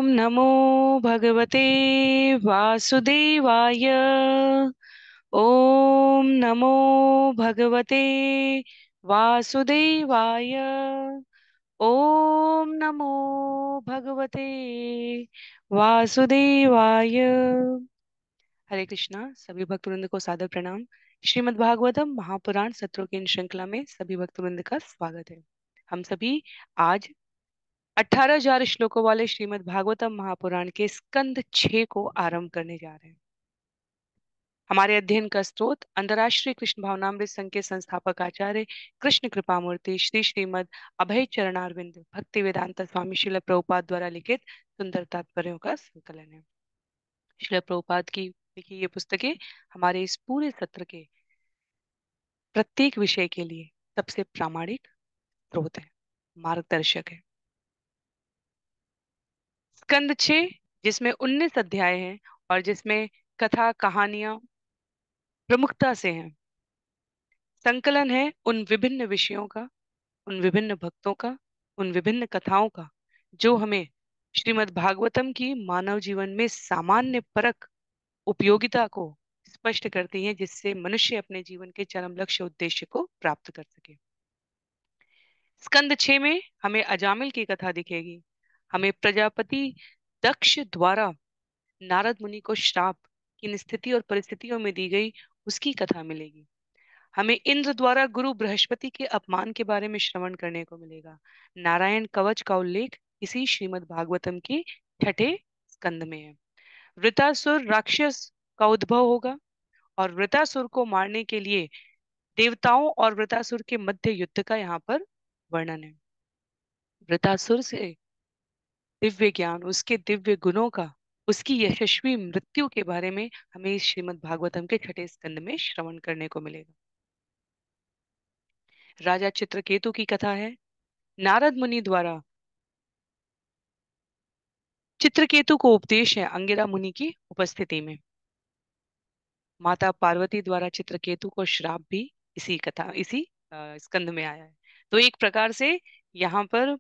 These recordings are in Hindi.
नमो भगवते वासुदेवाय। ओम नमो भगवते वासुदेवाय। ओम नमो भगवते वासुदेवाय। हरे कृष्णा। सभी भक्तवृंद को सादर प्रणाम। श्रीमद् भागवतम महापुराण सत्रों की इन श्रृंखला में सभी भक्तवृंद का स्वागत है। हम सभी आज 18,000 श्लोकों वाले श्रीमद् भागवतम महापुराण के स्कंद 6 को आरंभ करने जा रहे हैं। हमारे अध्ययन का स्रोत अंतर्राष्ट्रीय कृष्ण भावनामृत संघ के संस्थापक आचार्य कृष्ण कृपामूर्ति श्री श्रीमद् अभय चरणारविंद भक्ति वेदांत स्वामी श्रील प्रभुपाद द्वारा लिखित सुंदर तात्पर्यों का संकलन है। श्रील प्रभुपाद की लिखी ये पुस्तकें हमारे इस पूरे सत्र के प्रत्येक विषय के लिए सबसे प्रामाणिक स्रोत है, मार्गदर्शक है। स्कंद 6 जिसमें 19 अध्याय हैं और जिसमें कथा कहानियां प्रमुखता से हैं, संकलन है उन विभिन्न विषयों का, उन विभिन्न भक्तों का, उन विभिन्न कथाओं का जो हमें श्रीमद् भागवतम की मानव जीवन में सामान्य परक उपयोगिता को स्पष्ट करती हैं, जिससे मनुष्य अपने जीवन के चरम लक्ष्य उद्देश्य को प्राप्त कर सके। स्कंद 6 में हमें अजामिल की कथा दिखेगी। हमें प्रजापति दक्ष द्वारा नारद मुनि को श्राप किन स्थिति और परिस्थितियों में दी गई उसकी कथा मिलेगी। हमें इंद्र द्वारा गुरु बृहस्पति के अपमान के बारे में श्रवण करने को मिलेगा। नारायण कवच का उल्लेख इसी श्रीमद् भागवतम के छठे स्कंद में है। वृतासुर राक्षस का उद्भव होगा और वृतासुर को मारने के लिए देवताओं और वृतासुर के मध्य युद्ध का यहाँ पर वर्णन है। वृतासुर से दिव्य ज्ञान, उसके दिव्य गुणों का, उसकी यशस्वी मृत्यु के बारे में हमें इस श्रीमद् भागवतम के छठे स्कंद में श्रवण करने को मिलेगा। राजा चित्रकेतु की कथा है। नारद मुनि द्वारा चित्रकेतु को उपदेश है अंगिरा मुनि की उपस्थिति में। माता पार्वती द्वारा चित्रकेतु को श्राप भी इसी स्कंद में आया है। तो एक प्रकार से यहाँ पर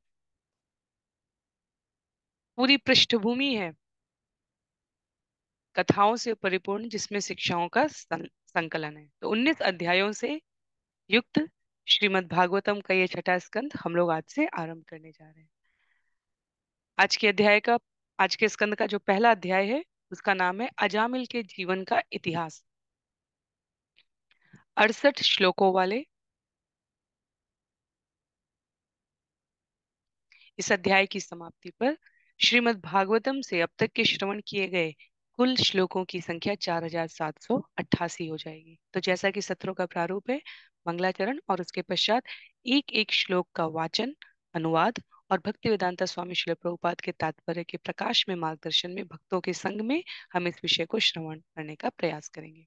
पूरी पृष्ठभूमि है कथाओं से परिपूर्ण, जिसमें शिक्षाओं का संकलन है। तो 19 अध्यायों से युक्त श्रीमद् भागवतम का ये छठा स्कंद हम लोग आज से आरंभ करने जा रहे हैं। आज के अध्याय का आज के स्कंद का जो पहला अध्याय है उसका नाम है अजामिल के जीवन का इतिहास। 68 श्लोकों वाले इस अध्याय की समाप्ति पर श्रीमद् भागवतम से अब तक के श्रवण किए गए कुल श्लोकों की संख्या 4,788 हो जाएगी। तो जैसा कि सत्रों का प्रारूप है, मंगलाचरण और उसके पश्चात एक एक श्लोक का वाचन, अनुवाद और भक्ति वेदांता स्वामी श्रील प्रभुपाद के तात्पर्य के प्रकाश में मार्गदर्शन में भक्तों के संग में हम इस विषय को श्रवण करने का प्रयास करेंगे।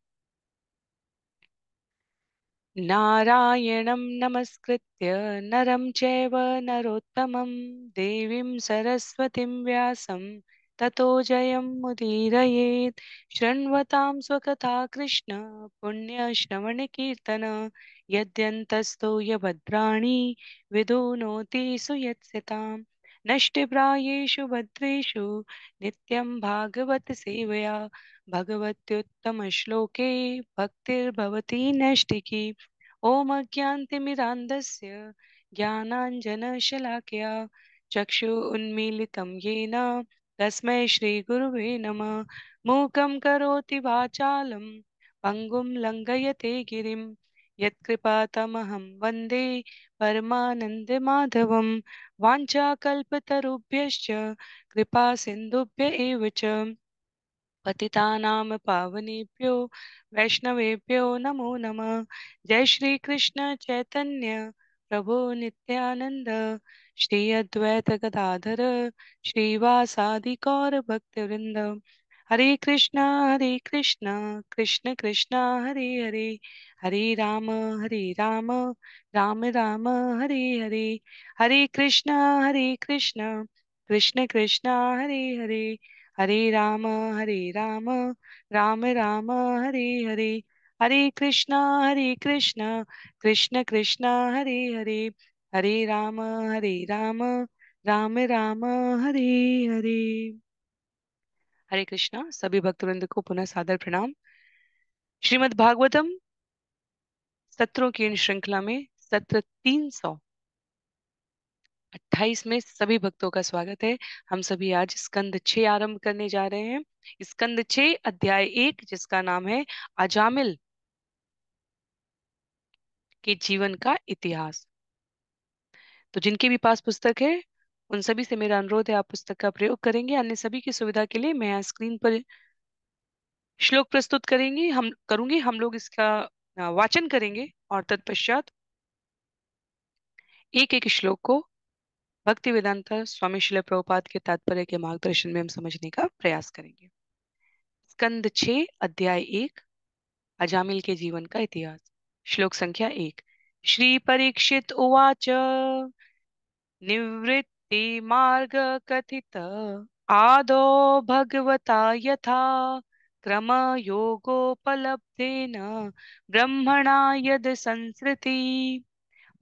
नारायणं नमस्कृत्य नरं चैव नरोत्तमं देवीं सरस्वतीं व्यासं ततो जयमुदीरयेत्। शृण्वतां स्वकथा कृष्ण पुण्यश्रवणकीर्तन यद्यन्तस्तो यभद्राणि विदुनोति सुयत्स्यताम्। नष्टप्रायेषु भद्रेषु नित्यं भागवत सेवया भगवत्युत्तमश्लोके भक्तिर्भवति नैष्टिकी। ॐ अज्ञानतिमिरान्धस्य ज्ञानाञ्जनशलाकया चक्षु उन्मीलितं येन तस्मै श्रीगुरुवे नमः। मूकं करोति वाचालं पङ्गुं लङ्घयते गिरिं यत्कृपातमहं वन्दे परमानन्दमाधवं। वाञ्छाकल्पतरुभ्यश्च कृपा सिन्धुभ्य एव च पतितानां पावनेभ्यो वैष्णवेभ्यो नमो नमः। जय श्री कृष्ण चैतन्य प्रभु नित्यानंद श्री अद्वैत गदाधर श्रीवासादि गौर भक्तवृंद। हरे कृष्णा कृष्ण कृष्ण हरे हरे, हरे राम राम राम हरे हरे। हरे कृष्णा कृष्ण कृष्ण हरे हरे, हरे राम राम राम हरे हरे। हरे कृष्णा कृष्ण कृष्ण हरे हरे, हरे राम राम राम हरे हरे। हरे कृष्णा। सभी भक्तवृंद को पुनः सादर प्रणाम। श्रीमद् भागवतम सत्रों की इन श्रृंखला में सत्र 328 में सभी भक्तों का स्वागत है। हम सभी आज स्कंद 6 आरंभ करने जा रहे हैं। स्कंद 6 अध्याय 1, जिसका नाम है अजामिल के जीवन का इतिहास। तो जिनके भी पास पुस्तक है, उन सभी से मेरा अनुरोध है, आप पुस्तक का प्रयोग करेंगे। अन्य सभी की सुविधा के लिए मैं यहाँ स्क्रीन पर श्लोक प्रस्तुत करूंगी। हम लोग इसका वाचन करेंगे और तत्पश्चात एक एक श्लोक को भक्ति वेदांता स्वामी श्रील प्रभुपाद के तात्पर्य के मार्गदर्शन में हम समझने का प्रयास करेंगे। स्कंद 6 अध्याय 1, अजामिल के जीवन का इतिहास। श्लोक संख्या 1। श्री परीक्षित उवाच निवृत्ति मार्ग कथित आदौ भगवता यथा क्रम योगोपलब्धेन ब्रह्मणा यद संसृति।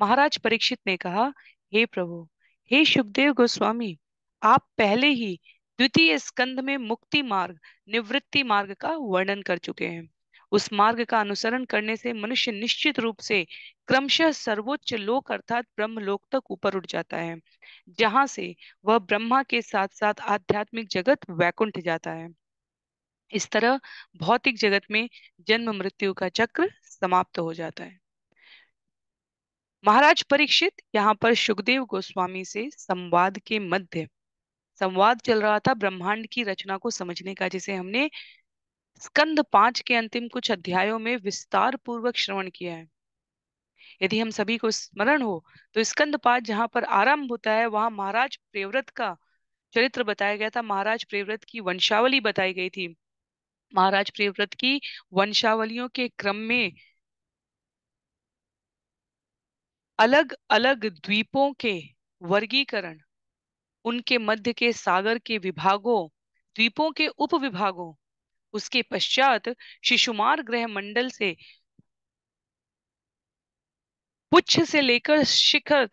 महाराज परीक्षित ने कहा, हे प्रभु, हे शुकदेव गोस्वामी, आप पहले ही द्वितीय स्कंद में मुक्ति मार्ग, निवृत्ति मार्ग का वर्णन कर चुके हैं। उस मार्ग का अनुसरण करने से मनुष्य निश्चित रूप से क्रमशः सर्वोच्च लोक अर्थात ब्रह्म लोक तक ऊपर उठ जाता है, जहां से वह ब्रह्मा के साथ साथ आध्यात्मिक जगत वैकुंठ जाता है। इस तरह भौतिक जगत में जन्म मृत्यु का चक्र समाप्त हो जाता है। महाराज परीक्षित यहाँ पर सुखदेव गोस्वामी से संवाद के मध्य संवाद चल रहा था ब्रह्मांड की रचना को समझने का, जिसे हमने स्कंद 5 के अंतिम कुछ अध्यायों में विस्तार पूर्वक श्रवण किया है। यदि हम सभी को स्मरण हो तो स्कंद 5 जहाँ पर आरंभ होता है, वहां महाराज प्रियव्रत का चरित्र बताया गया था। महाराज प्रियव्रत की वंशावली बताई गई थी। महाराज प्रियव्रत की वंशावलियों के क्रम में अलग अलग द्वीपों के वर्गीकरण, उनके मध्य के सागर के विभागों, द्वीपों के उप विभागों, उसके पश्चात शिशुमार ग्रह मंडल से पुच्छ से लेकर सर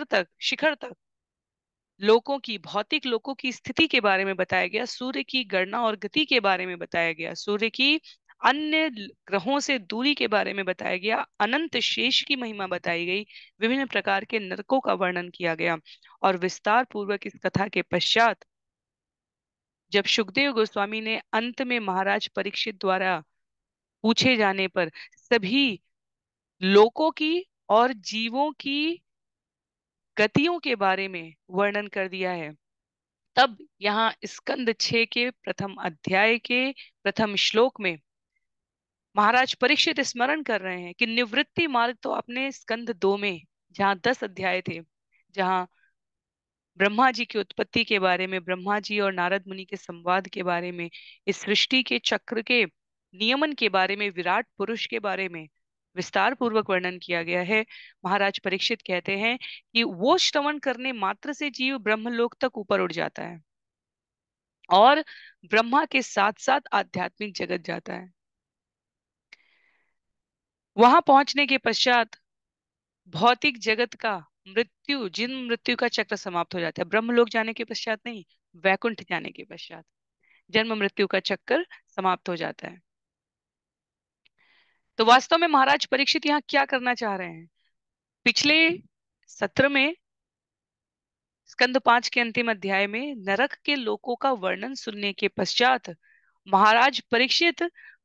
तक, शिखर तक लोकों की, भौतिक लोकों की स्थिति के बारे में बताया गया। सूर्य की गणना और गति के बारे में बताया गया। सूर्य की अन्य ग्रहों से दूरी के बारे में बताया गया। अनंत शेष की महिमा बताई गई। विभिन्न प्रकार के नरकों का वर्णन किया गया। और विस्तार पूर्वक इस कथा के पश्चात जब सुखदेव गोस्वामी ने अंत में महाराज परीक्षित द्वारा पूछे जाने पर सभी लोकों की और जीवों की गतियों के बारे में वर्णन कर दिया है, तब यहाँ स्कंद 6 के प्रथम अध्याय के प्रथम श्लोक में महाराज परीक्षित स्मरण कर रहे हैं कि निवृत्ति मार्ग तो अपने स्कंद 2 में, जहाँ 10 अध्याय थे, जहाँ ब्रह्मा जी की उत्पत्ति के बारे में, ब्रह्मा जी और नारद मुनि के संवाद के बारे में, इस सृष्टि के चक्र के नियमन के बारे में, विराट पुरुष के बारे में विस्तार पूर्वक वर्णन किया गया है। महाराज परीक्षित कहते हैं कि वो श्रवण करने मात्र से जीव ब्रह्मलोक तक ऊपर उठ जाता है और ब्रह्मा के साथ साथ आध्यात्मिक जगत जाता है। वहां पहुंचने के पश्चात भौतिक जगत का मृत्यु, जिन मृत्यु का चक्र समाप्त हो जाता है। ब्रह्मलोक जाने के पश्चात नहीं, वैकुंठ जाने के पश्चात जन्म मृत्यु का चक्कर समाप्त हो जाता है। तो वास्तव में महाराज परीक्षित यहाँ क्या करना चाह रहे हैं? पिछले सत्र में स्कंद 5 के अंतिम अध्याय में नरक के लोकों का वर्णन सुनने के पश्चात महाराज परीक्षित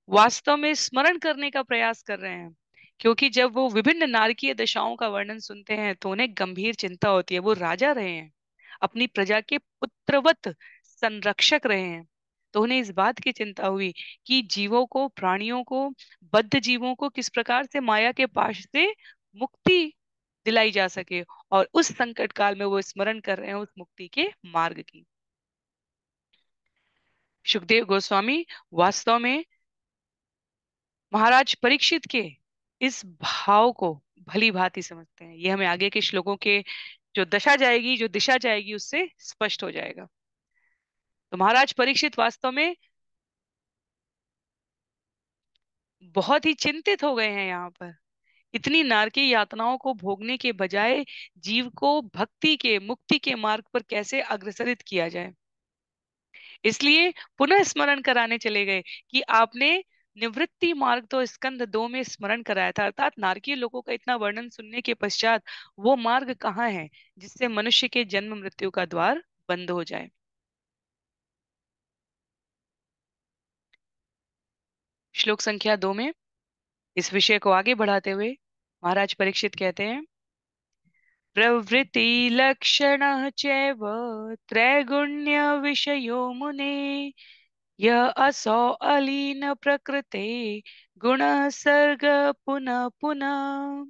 वास्तव में स्मरण करने का प्रयास कर रहे हैं, क्योंकि जब वो विभिन्न नारकीय दशाओं का वर्णन सुनते हैं तो उन्हें गंभीर चिंता होती है। वो राजा रहे हैं, अपनी प्रजा के पुत्रवत संरक्षक रहे हैं, तो उन्हें इस बात की चिंता हुई कि जीवों को, प्राणियों को, बद्ध जीवों को किस प्रकार से माया के पाश से मुक्ति दिलाई जा सके। और उस संकट काल में वो स्मरण कर रहे हैं उस मुक्ति के मार्ग की। सुखदेव गोस्वामी वास्तव में महाराज परीक्षित के इस भाव को भली भांति समझते हैं। ये हमें आगे के श्लोकों के जो दशा जाएगी, जो दिशा जाएगी, उससे स्पष्ट हो जाएगा। तो महाराज परीक्षित वास्तव में बहुत ही चिंतित हो गए हैं यहाँ पर इतनी नारकीय यातनाओं को भोगने के बजाय जीव को भक्ति के, मुक्ति के मार्ग पर कैसे अग्रसरित किया जाए। इसलिए पुनः स्मरण कराने चले गए कि आपने निवृत्ति मार्ग तो स्कंद 2 में स्मरण कराया था, अर्थात नारकीय लोगों का इतना वर्णन सुनने के पश्चात वो मार्ग कहाँ है जिससे मनुष्य के जन्म मृत्यु का द्वार बंद हो जाए। श्लोक संख्या 2 में इस विषय को आगे बढ़ाते हुए महाराज परीक्षित कहते हैं, प्रवृत्ति लक्षण चैव त्रैगुण्य विषयो मुने, यह असौ अलीन प्रकृते गुण सर्ग पुनः पुनः।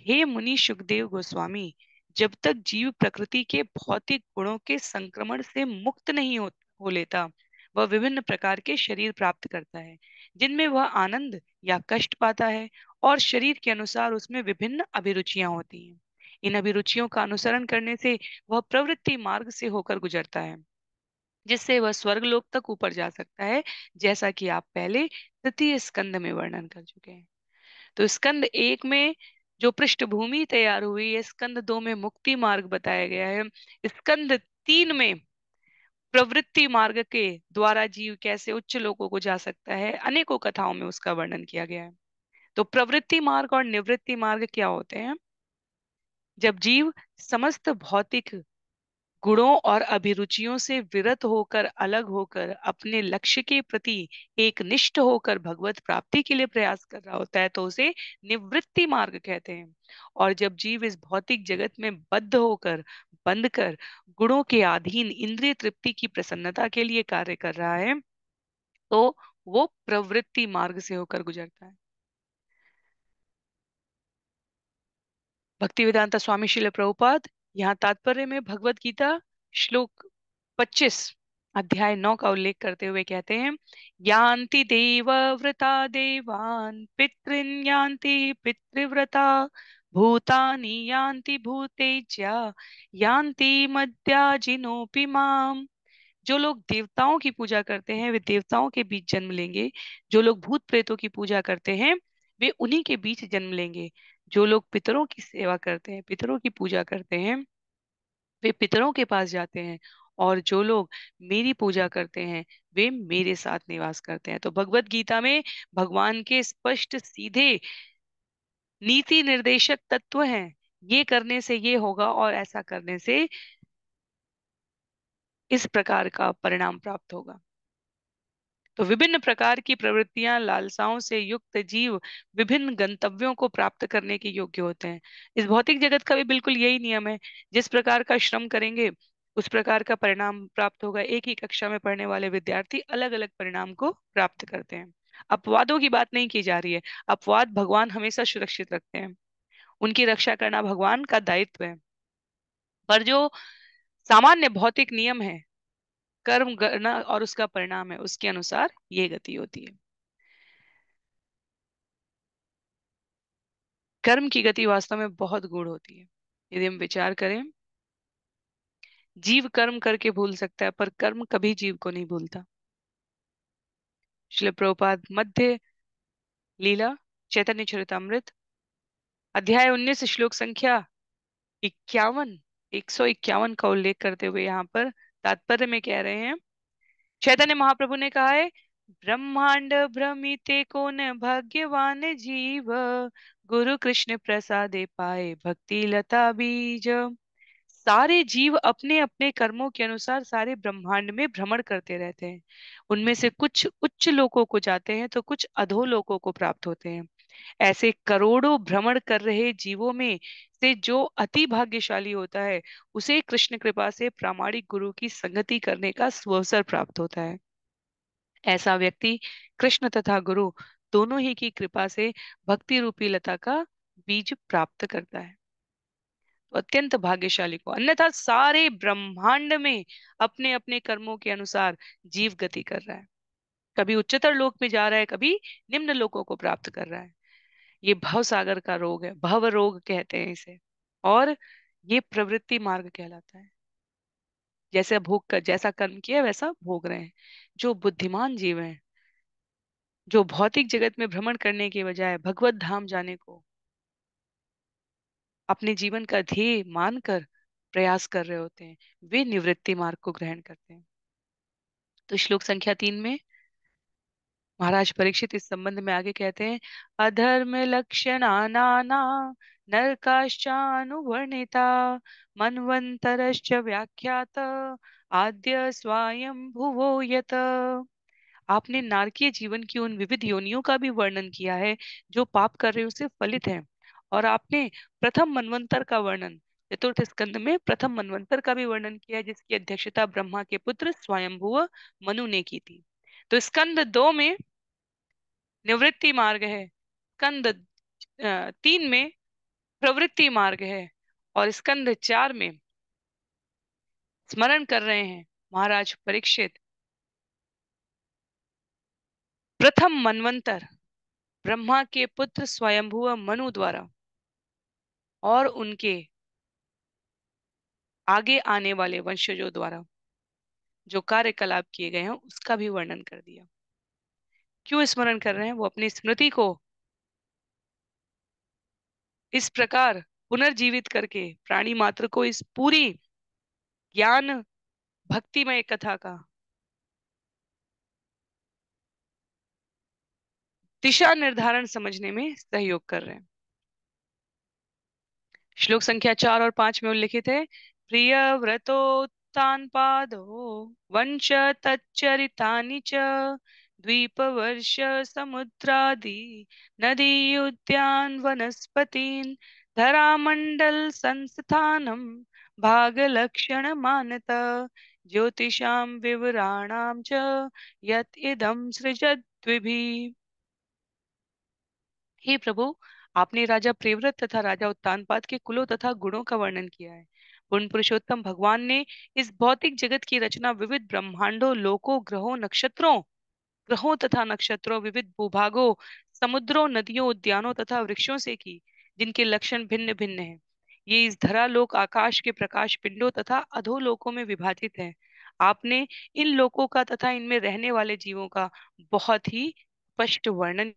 हे मुनि सुखदेव गोस्वामी, जब तक जीव प्रकृति के भौतिक गुणों के संक्रमण से मुक्त नहीं हो लेता, वह विभिन्न प्रकार के शरीर प्राप्त करता है जिनमें वह आनंद या कष्ट पाता है, और शरीर के अनुसार उसमें विभिन्न अभिरुचियां होती हैं। इन अभिरुचियों का अनुसरण करने से वह प्रवृत्ति मार्ग से होकर गुजरता है, जिससे वह स्वर्गलोक तक ऊपर जा सकता है, जैसा कि आप पहले तृतीय स्कंद में वर्णन कर चुके हैं। तो स्कंद 1 में जो पृष्ठभूमि तैयार हुई है, स्कंद 2 में मुक्ति मार्ग बताया गया है, स्कंद 3 में प्रवृत्ति मार्ग के द्वारा जीव कैसे उच्च लोकों को जा सकता है, अनेकों कथाओं में उसका वर्णन किया गया है। तो प्रवृत्ति मार्ग और निवृत्ति मार्ग क्या होते हैं? जब जीव समस्त भौतिक गुणों और अभिरुचियों से विरत होकर, अलग होकर, अपने लक्ष्य के प्रति एक निष्ठ होकर भगवत प्राप्ति के लिए प्रयास कर रहा होता है, तो उसे निवृत्ति मार्ग कहते हैं। और जब जीव इस भौतिक जगत में बद्ध होकर, बंद कर, गुणों के अधीन इंद्रिय तृप्ति की प्रसन्नता के लिए कार्य कर रहा है, तो वो प्रवृत्ति मार्ग से होकर गुजरता है। भक्ति वेदांता स्वामी श्रील प्रभुपाद यहाँ तात्पर्य में भगवत गीता श्लोक 25 अध्याय 9 का उल्लेख करते हुए कहते हैं, यान्ति देवव्रता देवान् पितॄन् यान्ति पितृव्रता भूतानि यान्ति भूतेज्या यान्ति मद्याजिनोऽपि माम्। जो लोग देवताओं की पूजा करते हैं वे देवताओं के बीच जन्म लेंगे, जो लोग भूत प्रेतों की पूजा करते हैं वे उन्हीं के बीच जन्म लेंगे, जो लोग पितरों की सेवा करते हैं, पितरों की पूजा करते हैं, वे पितरों के पास जाते हैं, और जो लोग मेरी पूजा करते हैं वे मेरे साथ निवास करते हैं। तो भगवत गीता में भगवान के स्पष्ट सीधे नीति निर्देशक तत्व हैं, ये करने से ये होगा और ऐसा करने से इस प्रकार का परिणाम प्राप्त होगा। तो विभिन्न प्रकार की प्रवृत्तियां, लालसाओं से युक्त जीव विभिन्न गंतव्यों को प्राप्त करने के योग्य होते हैं। इस भौतिक जगत का भी बिल्कुल यही नियम है, जिस प्रकार का श्रम करेंगे उस प्रकार का परिणाम प्राप्त होगा। एक ही कक्षा में पढ़ने वाले विद्यार्थी अलग अलग परिणाम को प्राप्त करते हैं। अपवादों की बात नहीं की जा रही है, अपवाद भगवान हमेशा सुरक्षित रखते हैं, उनकी रक्षा करना भगवान का दायित्व है। पर जो सामान्य भौतिक नियम है, कर्म करना और उसका परिणाम है, उसके अनुसार ये गति होती है। कर्म की गति वास्तव में बहुत गूढ़ होती है। यदि हम विचार करें, जीव कर्म करके भूल सकता है पर कर्म कभी जीव को नहीं भूलता। श्रील प्रभुपाद मध्य लीला चैतन्य चरितमृत अध्याय 19 श्लोक संख्या 51, 151 का उल्लेख करते हुए यहाँ पर तात्पर्य में कह रहे हैं, चैतन्य महाप्रभु ने कहा है, ब्रह्मांड भ्रमिते को न भाग्यवान जीव, गुरु कृष्ण प्रसादे पाए भक्ति लता बीज। सारे जीव अपने अपने कर्मों के अनुसार सारे ब्रह्मांड में भ्रमण करते रहते हैं। उनमें से कुछ उच्च लोकों को जाते हैं तो कुछ अधो लोकों को प्राप्त होते हैं। ऐसे करोड़ों भ्रमण कर रहे जीवों में से जो अति भाग्यशाली होता है, उसे कृष्ण कृपा से प्रामाणिक गुरु की संगति करने का सुअवसर प्राप्त होता है। ऐसा व्यक्ति कृष्ण तथा गुरु दोनों ही की कृपा से भक्ति रूपी लता का बीज प्राप्त करता है, तो अत्यंत भाग्यशाली को। अन्यथा सारे ब्रह्मांड में अपने अपने कर्मों के अनुसार जीव गति कर रहा है, कभी उच्चतर लोक में जा रहा है, कभी निम्न लोकों को प्राप्त कर रहा है। ये भव सागर का रोग है, भव रोग कहते हैं इसे। और ये प्रवृत्ति मार्ग कहलाता है। जैसे भोग कर, जैसा कर्म किया वैसा भोग रहे हैं। जो बुद्धिमान जीव हैं, जो भौतिक जगत में भ्रमण करने के बजाय भगवत धाम जाने को अपने जीवन का ध्येय मानकर प्रयास कर रहे होते हैं, वे निवृत्ति मार्ग को ग्रहण करते हैं। तो श्लोक संख्या 3 में महाराज परीक्षित इस संबंध में आगे कहते हैं, अधर्म लक्षणानाना नरकाश्चानुवर्णिता मन्वन्तरश्च व्याख्यात आद्य स्वयं भुवो यत। आपने नारकीय जीवन की उन विविध योनियों का भी वर्णन किया है जो पाप कार्यों से फलित हैं, और आपने प्रथम मनवंतर का वर्णन, चतुर्थ स्कंद में प्रथम मनवंतर का भी वर्णन किया है, जिसकी अध्यक्षता ब्रह्मा के पुत्र स्वयंभुव मनु ने की थी। तो स्कंद 2 में निवृत्ति मार्ग है, स्कंद 3 में प्रवृत्ति मार्ग है, और स्कंद 4 में स्मरण कर रहे हैं महाराज परीक्षित प्रथम मनवंतर ब्रह्मा के पुत्र स्वयंभुव मनु द्वारा और उनके आगे आने वाले वंशजों द्वारा जो कार्यकलाप किए गए हैं उसका भी वर्णन कर दिया। क्यों स्मरण कर रहे हैं? वो अपनी स्मृति को इस प्रकार पुनर्जीवित करके प्राणी मात्र को इस पूरी ज्ञान भक्तिमय कथा का दिशा निर्धारण समझने में सहयोग कर रहे हैं। श्लोक संख्या 4 और 5 में उल्लिखित है, प्रिय व्रतोत्तान पादो वंश तच्चरितानि च द्वीपवर्ष समुद्रादि नदी उद्यान वनस्पतीन धरामंडल संस्थानम भागलक्षण मानत ज्योतिषां विवराणाम च यत् इदं सृजद्विभिः। हे प्रभु, आपने राजा प्रियव्रत तथा राजा उत्तानपाद के कुलों तथा गुणों का वर्णन किया है। पूर्ण पुरुषोत्तम भगवान ने इस भौतिक जगत की रचना विविध ब्रह्मांडों, लोकों, ग्रहों तथा नक्षत्रों, विविध भूभागों, समुद्रों, नदियों, उद्यानों तथा वृक्षों से की, जिनके लक्षण भिन्न भिन्न हैं। ये इस धरा लोक आकाश के प्रकाश पिंडों तथा अधोलोकों में विभाजित है। आपने इन लोकों का तथा इनमें रहने वाले जीवों का बहुत ही स्पष्ट वर्णन।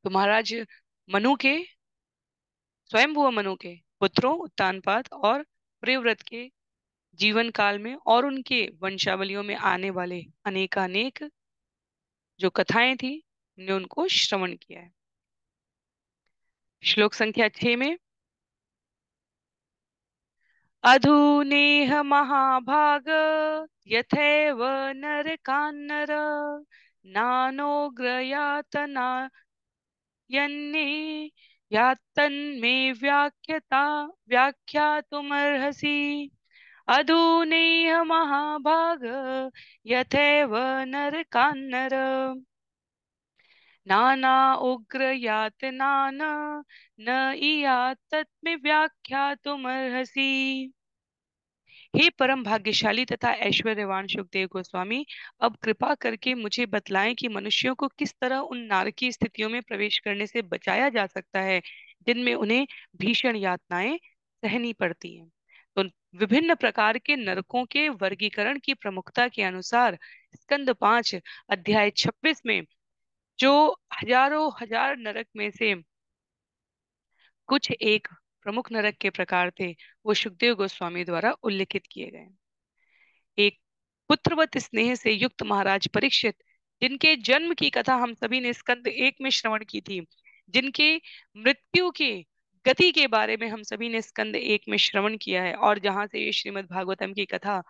तो महाराज मनु के स्वयंभुव मनु के पुत्रों उत्तानपाद और प्रियव्रत के जीवन काल में और उनके वंशावलियों में आने वाले अनेकानेक जो कथाएं थी, हमने उनको श्रवण किया है। श्लोक संख्या 6 में, अधुनेह महाभाग यथैव नरकान्नर नानोग्रयातना यन्ने यातन्मे व्याख्यातुमर्हसि। अधुनेह महाभाग यथैव नरकान्नर नाना उग्र यातनान न इयातत्मे व्याख्यातुमर्हसि। हे परम भाग्यशाली तथा ऐश्वर्यवान शुकदेव गोस्वामी, अब कृपा करके मुझे बतलाएं कि मनुष्यों को किस तरह उन नारकीय स्थितियों में प्रवेश करने से बचाया जा सकता है जिनमें उन्हें भीषण यातनाएं सहनी पड़ती हैं। तो विभिन्न प्रकार के नरकों के वर्गीकरण की प्रमुखता के अनुसार स्कंद 5 अध्याय 26 में जो हजारों हजार नरक में से कुछ एक प्रमुख नरक के प्रकार थे, वो सुखदेव गोस्वामी द्वारा उल्लिखित किए गए। एक पुत्रवत स्नेह से युक्त महाराज परीक्षित, जिनके जन्म की कथा हम सभी ने स्कंद 1 में श्रवण की थी, जिनके मृत्यु के गति के बारे में हम सभी ने स्कंद 1 में श्रवण किया है, और जहां से ये श्रीमद् भागवतम की कथा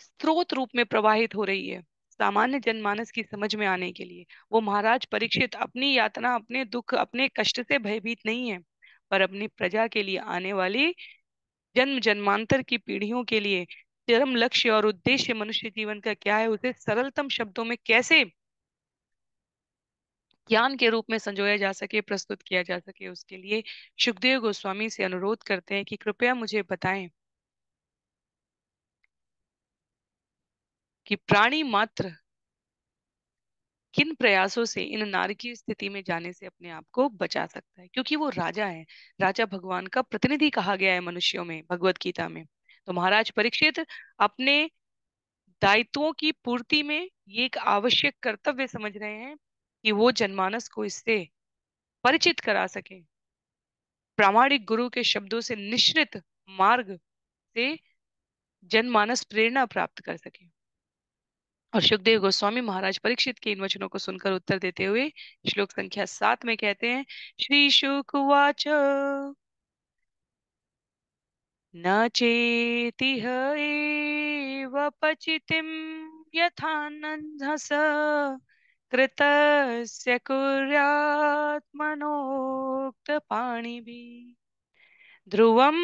स्रोत रूप में प्रवाहित हो रही है सामान्य जनमानस की समझ में आने के लिए, वो महाराज परीक्षित अपनी यातना, अपने दुख, अपने कष्ट से भयभीत नहीं है, पर अपनी प्रजा के लिए आने वाली जन्म जन्मांतर की पीढ़ियों के लिए चरम लक्ष्य और उद्देश्य मनुष्य जीवन का क्या है, उसे सरलतम शब्दों में कैसे ज्ञान के रूप में संजोया जा सके, प्रस्तुत किया जा सके, उसके लिए सुखदेव गोस्वामी से अनुरोध करते हैं कि कृपया मुझे बताएं कि प्राणी मात्र किन प्रयासों से इन नारकीय स्थिति में जाने से अपने आप को बचा सकता है, क्योंकि वो राजा है। राजा भगवान का प्रतिनिधि कहा गया है मनुष्यों में, भगवत गीता में। तो महाराज परीक्षित अपने दायित्वों की पूर्ति में ये एक आवश्यक कर्तव्य समझ रहे हैं कि वो जनमानस को इससे परिचित करा सके, प्रामाणिक गुरु के शब्दों से निश्रित मार्ग से जनमानस प्रेरणा प्राप्त कर सके। और सुखदेव गोस्वामी महाराज परीक्षित के इन वचनों को सुनकर उत्तर देते हुए श्लोक संख्या 7 में कहते हैं, श्री शुक उवाच न चेतिह एव पचितिं यथा नन्हस कृतस्य कुर्यात्मनोक्त पाणिभिः ध्रुवं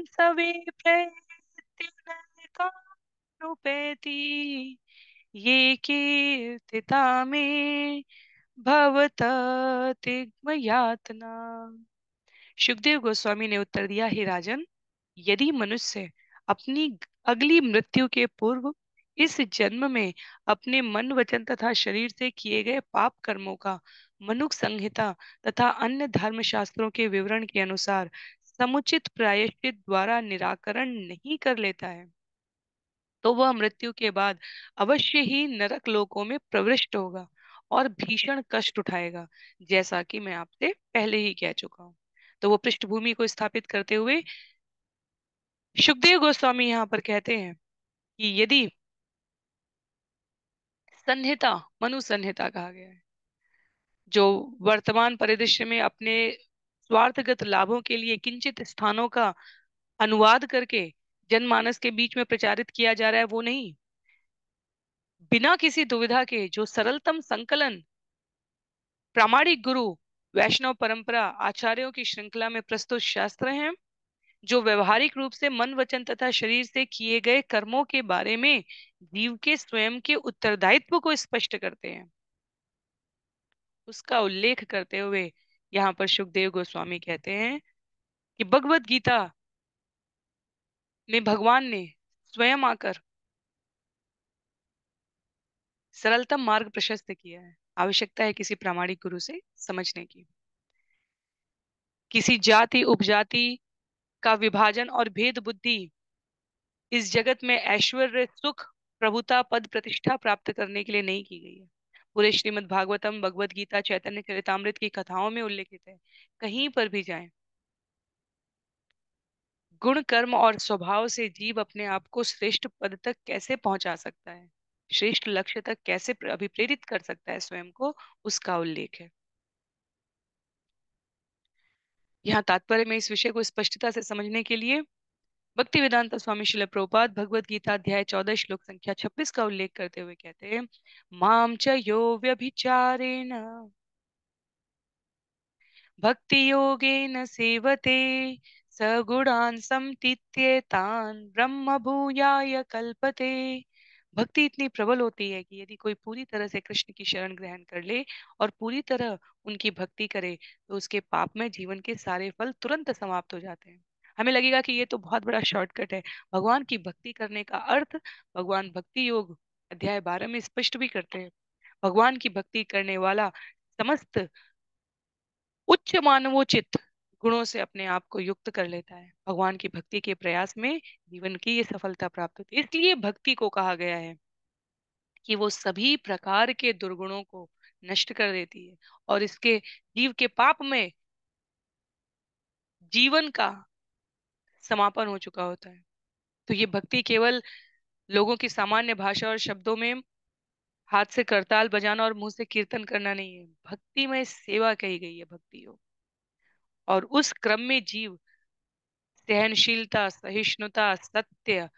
सवे प्रयत्य नरकानुपेति ये कीर्तिता मे भवतातिग्मयातना। सुखदेव गोस्वामी ने उत्तर दिया, हे राजन, यदि मनुष्य अपनी अगली मृत्यु के पूर्व इस जन्म में अपने मन वचन तथा शरीर से किए गए पाप कर्मों का मनुस्मृति संहिता तथा अन्य धर्म शास्त्रों के विवरण के अनुसार समुचित प्रायश्चित द्वारा निराकरण नहीं कर लेता है, तो वह मृत्यु के बाद अवश्य ही नरक लोकों में प्रविष्ट होगा और भीषण कष्ट उठाएगा, जैसा कि मैं आपसे पहले ही कह चुका हूँ। तो वो पृष्ठभूमि को स्थापित करते हुए सुखदेव गोस्वामी यहाँ पर कहते हैं कि यदि संहिता, मनु संहिता कहा गया है, जो वर्तमान परिदृश्य में अपने स्वार्थगत लाभों के लिए किंचित स्थानों का अनुवाद करके जनमानस के बीच में प्रचारित किया जा रहा है, वो नहीं, बिना किसी दुविधा के जो सरलतम संकलन प्रामाणिक गुरु वैष्णव परंपरा आचार्यों की श्रृंखला में प्रस्तुत शास्त्र हैं, जो व्यवहारिक रूप से मन वचन तथा शरीर से किए गए कर्मों के बारे में जीव के स्वयं के उत्तरदायित्व को स्पष्ट करते हैं, उसका उल्लेख करते हुए यहाँ पर सुखदेव गोस्वामी कहते हैं कि भगवत गीता में भगवान ने स्वयं आकर सरलतम मार्ग प्रशस्त किया है। आवश्यकता है किसी प्रामाणिक गुरु से समझने की। किसी जाति उपजाति का विभाजन और भेद बुद्धि इस जगत में ऐश्वर्य सुख प्रभुता पद प्रतिष्ठा प्राप्त करने के लिए नहीं की गई है। पूरे श्रीमद् भागवतम, भगवत गीता, चैतन्य चरितामृत की कथाओं में उल्लेखित है। कहीं पर भी जाएं, गुण कर्म और स्वभाव से जीव अपने आप को श्रेष्ठ पद तक कैसे पहुंचा सकता है, श्रेष्ठ लक्ष्य तक कैसे अभिप्रेरित कर सकता है स्वयं को, उसका उल्लेख है। यहाँ तात्पर्य में इस विषय को स्पष्टता से समझने के लिए भक्ति वेदांत स्वामी श्रील प्रभुपाद भगवद गीता अध्याय 14 श्लोक संख्या 26 का उल्लेख करते हुए कहते हैं, माम च यो व्यभिचारेण भक्ति योगेन सेवते सगुणान् समतीत्येतान् ब्रह्म भूयाय कल्पते। भक्ति इतनी प्रबल होती है कि यदि कोई पूरी तरह से कृष्ण की शरण ग्रहण कर ले और पूरी तरह उनकी भक्ति करे, तो उसके पाप में जीवन के सारे फल तुरंत समाप्त हो जाते हैं। हमें लगेगा कि ये तो बहुत बड़ा शॉर्टकट है। भगवान की भक्ति करने का अर्थ भगवान भक्ति योग अध्याय 12 में स्पष्ट भी करते हैं। भगवान की भक्ति करने वाला समस्त उच्च मानवोचित गुणों से अपने आप को युक्त कर लेता है। भगवान की भक्ति के प्रयास में जीवन की ये सफलता प्राप्त होती है। इसलिए भक्ति को कहा गया है कि वो सभी प्रकार के दुर्गुणों को नष्ट कर देती है और इसके जीव के पाप में जीवन का समापन हो चुका होता है। तो ये भक्ति केवल लोगों की सामान्य भाषा और शब्दों में हाथ से करताल बजाना और मुंह से कीर्तन करना नहीं है। भक्ति में सेवा कही गई है, भक्ति योग। और उस क्रम में जीव सहनशीलता, सहिष्णुता, सत्य,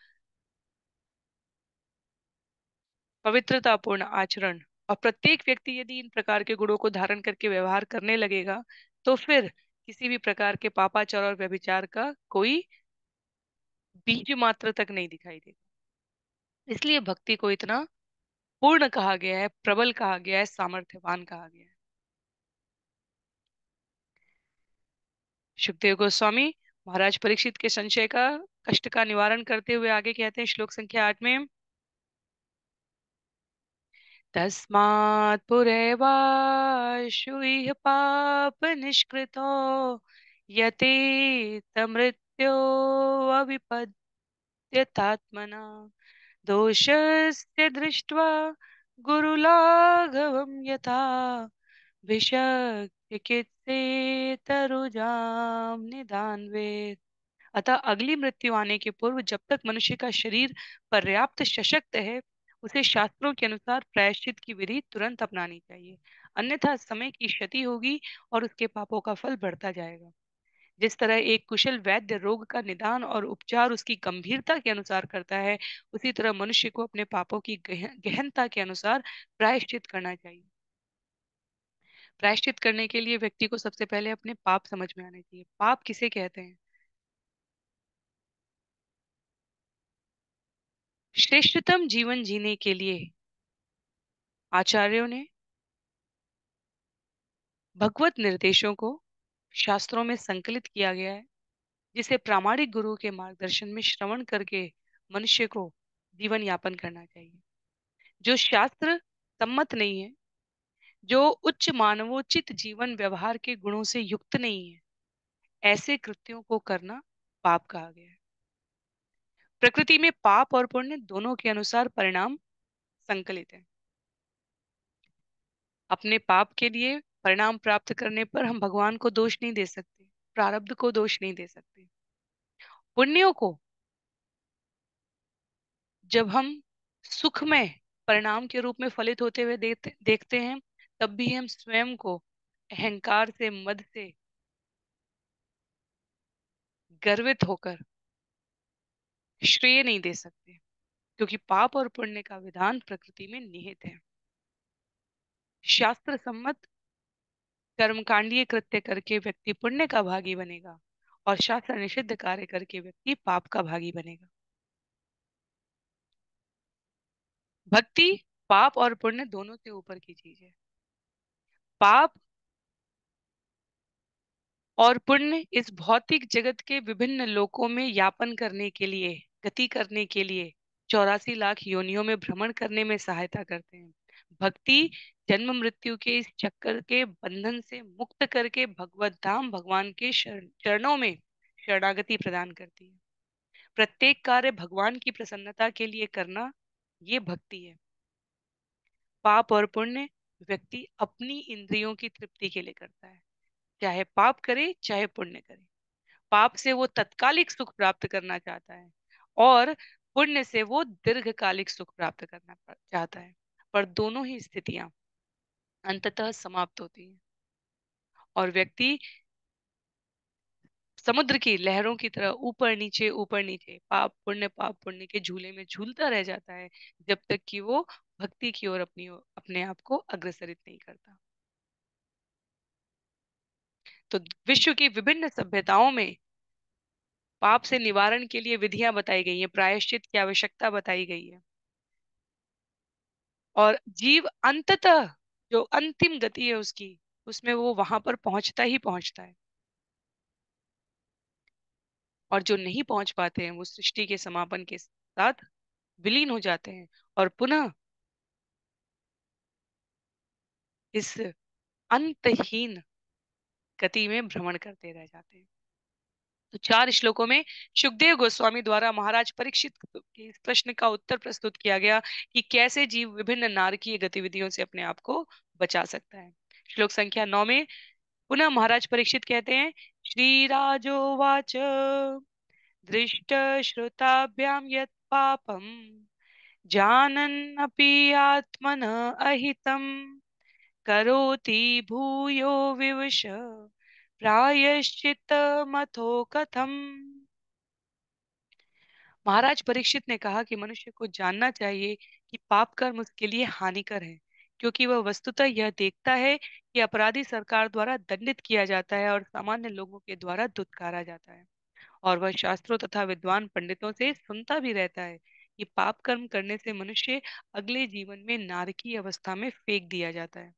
पवित्रतापूर्ण आचरण, और प्रत्येक व्यक्ति यदि इन प्रकार के गुणों को धारण करके व्यवहार करने लगेगा, तो फिर किसी भी प्रकार के पापाचार और व्यभिचार का कोई बीज मात्र तक नहीं दिखाई देगा। इसलिए भक्ति को इतना पूर्ण कहा गया है, प्रबल कहा गया है, सामर्थ्यवान कहा गया है। सुखदेव गोस्वामी महाराज परीक्षित के संशय का, कष्ट का निवारण करते हुए आगे कहते हैं श्लोक संख्या 8 में, तस्मात् पुरैवाशु इह पाप निष्कृतो यतेत मृत्योऽविपद्यतात्मना दोषस्य दृष्ट्वा गुरुलाघवं यथा भिषक्चिकित्सेतरुजां निदान्वेत्। अतः अगली मृत्यु आने के पूर्व जब तक मनुष्य का शरीर पर्याप्त सशक्त है, उसे शास्त्रों के अनुसार प्रायश्चित की विधि तुरंत अपनानी चाहिए। अन्यथा समय की क्षति होगी और उसके पापों का फल बढ़ता जाएगा। जिस तरह एक कुशल वैद्य रोग का निदान और उपचार उसकी गंभीरता के अनुसार करता है, उसी तरह मनुष्य को अपने पापों की गहनता के अनुसार प्रायश्चित करना चाहिए। प्रायश्चित करने के लिए व्यक्ति को सबसे पहले अपने पाप समझ में आने चाहिए। पाप किसे कहते हैं? श्रेष्ठतम जीवन जीने के लिए आचार्यों ने भगवत निर्देशों को शास्त्रों में संकलित किया गया है, जिसे प्रामाणिक गुरु के मार्गदर्शन में श्रवण करके मनुष्य को जीवन यापन करना चाहिए। जो शास्त्र सम्मत नहीं है, जो उच्च मानवोचित जीवन व्यवहार के गुणों से युक्त नहीं है, ऐसे कृत्यों को करना पाप कहा गया है। प्रकृति में पाप और पुण्य दोनों के अनुसार परिणाम संकलित है। अपने पाप के लिए परिणाम प्राप्त करने पर हम भगवान को दोष नहीं दे सकते, प्रारब्ध को दोष नहीं दे सकते। पुण्यों को जब हम सुखमय परिणाम के रूप में फलित होते हुए देखते हैं, तब भी हम स्वयं को अहंकार से, मद से गर्वित होकर श्रेय नहीं दे सकते, क्योंकि पाप और पुण्य का विधान प्रकृति में निहित है। शास्त्र सम्मत कर्मकांडीय कृत्य करके व्यक्ति पुण्य का भागी बनेगा और शास्त्र निषिद्ध कार्य करके व्यक्ति पाप का भागी बनेगा। भक्ति पाप और पुण्य दोनों से ऊपर की चीज है। पाप और पुण्य इस भौतिक जगत के विभिन्न लोकों में यापन करने के लिए, गति करने के लिए 84 लाख योनियों में भ्रमण करने में सहायता करते हैं। भक्ति जन्म मृत्यु के इस चक्कर के बंधन से मुक्त करके भगवत धाम भगवान के चरणों में शरणागति प्रदान करती है। प्रत्येक कार्य भगवान की प्रसन्नता के लिए करना, ये भक्ति है। पाप और पुण्य व्यक्ति अपनी इंद्रियों की तृप्ति के लिए करता है, चाहे पाप करे चाहे पुण्य करे। पाप से वो तत्कालिक सुख प्राप्त करना चाहता है और पुण्य से वो दीर्घकालिक सुख प्राप्त करना चाहता है, पर दोनों ही स्थितियां अंततः समाप्त होती हैं और व्यक्ति समुद्र की लहरों की तरह ऊपर नीचे पाप पुण्य के झूले में झूलता रह जाता है, जब तक कि वो भक्ति की ओर अपने आप को अग्रसरित नहीं करता। तो विश्व की विभिन्न सभ्यताओं में पाप से निवारण के लिए विधियां बताई गई हैं, प्रायश्चित की आवश्यकता बताई गई है, और जीव अंततः जो अंतिम गति है उसकी, उसमें वो वहां पर पहुंचता ही पहुंचता है। और जो नहीं पहुंच पाते हैं वो सृष्टि के समापन के साथ विलीन हो जाते हैं और पुनः इस अंतहीन गति में भ्रमण करते रह जाते हैं। तो 4 श्लोकों में सुखदेव गोस्वामी द्वारा महाराज परीक्षित के इस प्रश्न का उत्तर प्रस्तुत किया गया कि कैसे जीव विभिन्न नारकीय गतिविधियों से अपने आप को बचा सकता है। श्लोक संख्या 9 में पुनः महाराज परीक्षित कहते हैं, श्री राजोवाच दृष्ट श्रुताभ्याम यत् पापम जानन्नपि आत्मनः अहितम करोति भूयो विवश प्रायश्चित्तमथो कथम। महाराज परीक्षित ने कहा कि मनुष्य को जानना चाहिए कि पाप कर्म उसके लिए हानिकर है, क्योंकि वह वस्तुतः यह देखता है कि अपराधी सरकार द्वारा दंडित किया जाता है और सामान्य लोगों के द्वारा दुत्कारा जाता है। और वह शास्त्रों तथा विद्वान पंडितों से सुनता भी रहता है कि पाप कर्म करने से मनुष्य अगले जीवन में नारकीय अवस्था में फेंक दिया जाता है।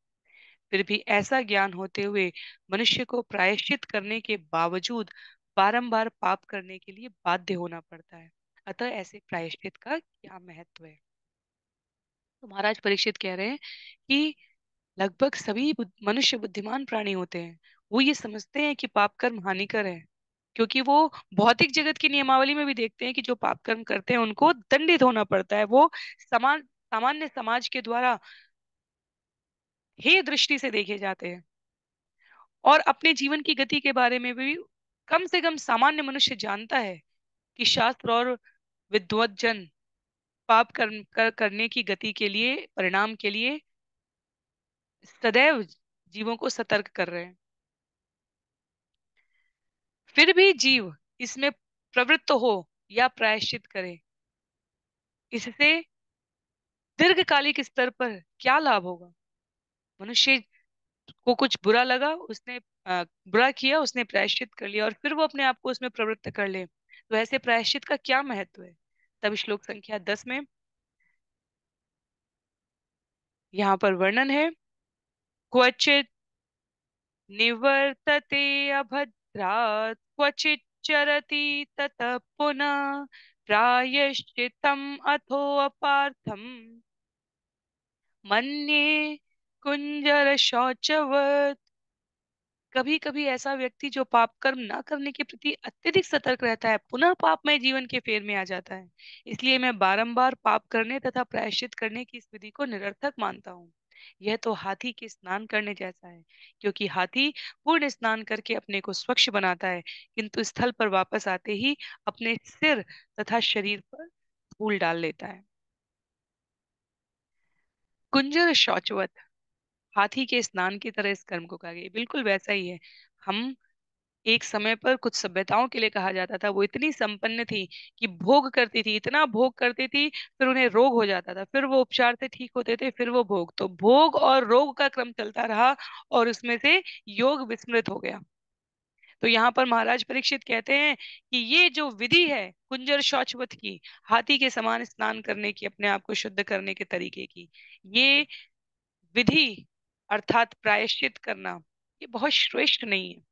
फिर भी ऐसा ज्ञान होते हुए मनुष्य को प्रायश्चित करने के बावजूद बारंबार पाप करने के लिए बाध्य होना पड़ता है। अतः ऐसे प्रायश्चित का क्या महत्व है? तो महाराज परीक्षित कह रहे हैं कि लगभग सभी मनुष्य बुद्धिमान प्राणी होते हैं। वो ये समझते हैं कि पाप कर्म हानिकर है, क्योंकि वो भौतिक जगत की नियमावली में भी देखते हैं कि जो पाप कर्म करते हैं उनको दंडित होना पड़ता है। वो सामान्य समाज के द्वारा हे दृष्टि से देखे जाते हैं। और अपने जीवन की गति के बारे में भी कम से कम सामान्य मनुष्य जानता है कि शास्त्र और विद्वत जन पाप कर्म करने की गति के लिए, परिणाम के लिए सदैव जीवों को सतर्क कर रहे हैं। फिर भी जीव इसमें प्रवृत्त हो या प्रायश्चित करे, इससे दीर्घकालिक स्तर पर क्या लाभ होगा? मनुष्य को कुछ बुरा लगा, उसने बुरा किया, उसने प्रायश्चित कर लिया और फिर वो अपने आप को उसमें प्रवृत्त कर ले, तो ऐसे प्रायश्चित का क्या महत्व है? तब श्लोक संख्या 10 में यहाँ पर वर्णन है, क्वचित निवर्तते अभद्रात् क्वचित् चरति ततः पुनः प्रायश्चितम् अथो अपार्थम् मन्ये कुंजर शौचवत्। कभी कभी ऐसा व्यक्ति जो पाप कर्म न करने के प्रति अत्यधिक सतर्क रहता है, पुनः पापमय जीवन के फेर में आ जाता है। इसलिए मैं बारंबार पाप करने तथा प्रायश्चित करने की इस विधि को निरर्थक मानता हूँ। यह तो हाथी के स्नान करने जैसा है, क्योंकि हाथी पूर्ण स्नान करके अपने को स्वच्छ बनाता है, किंतु स्थल पर वापस आते ही अपने सिर तथा शरीर पर धूल डाल लेता है। कुंजर शौचवत, हाथी के स्नान की तरह इस कर्म को कहा गया, बिल्कुल वैसा ही है। हम एक समय पर कुछ सभ्यताओं के लिए कहा जाता था, वो इतनी संपन्न थी कि भोग करती थी, इतना भोग करती थी, फिर उन्हें रोग हो जाता था, फिर वो उपचार से ठीक होते थे, फिर वो भोग, तो भोग और रोग का क्रम चलता रहा और उसमें से योग विस्मृत हो गया। तो यहाँ पर महाराज परीक्षित कहते हैं कि ये जो विधि है कुंजर शौचवत की, हाथी के समान स्नान करने की, अपने आप को शुद्ध करने के तरीके की, ये विधि अर्थात प्रायश्चित करना, ये बहुत श्रेष्ठ नहीं है।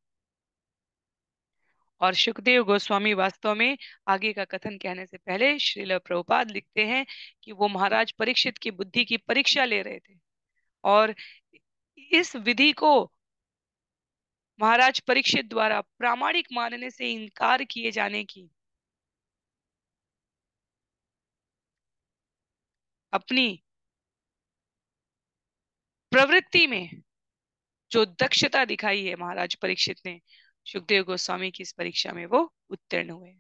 और सुखदेव गोस्वामी वास्तव में आगे का कथन कहने से पहले श्रील प्रभुपाद लिखते हैं कि वो महाराज परीक्षित की बुद्धि की परीक्षा ले रहे थे, और इस विधि को महाराज परीक्षित द्वारा प्रामाणिक मानने से इनकार किए जाने की अपनी प्रवृत्ति में जो दक्षता दिखाई है महाराज परीक्षित ने, सुखदेव गोस्वामी की इस परीक्षा में वो उत्तीर्ण हुए।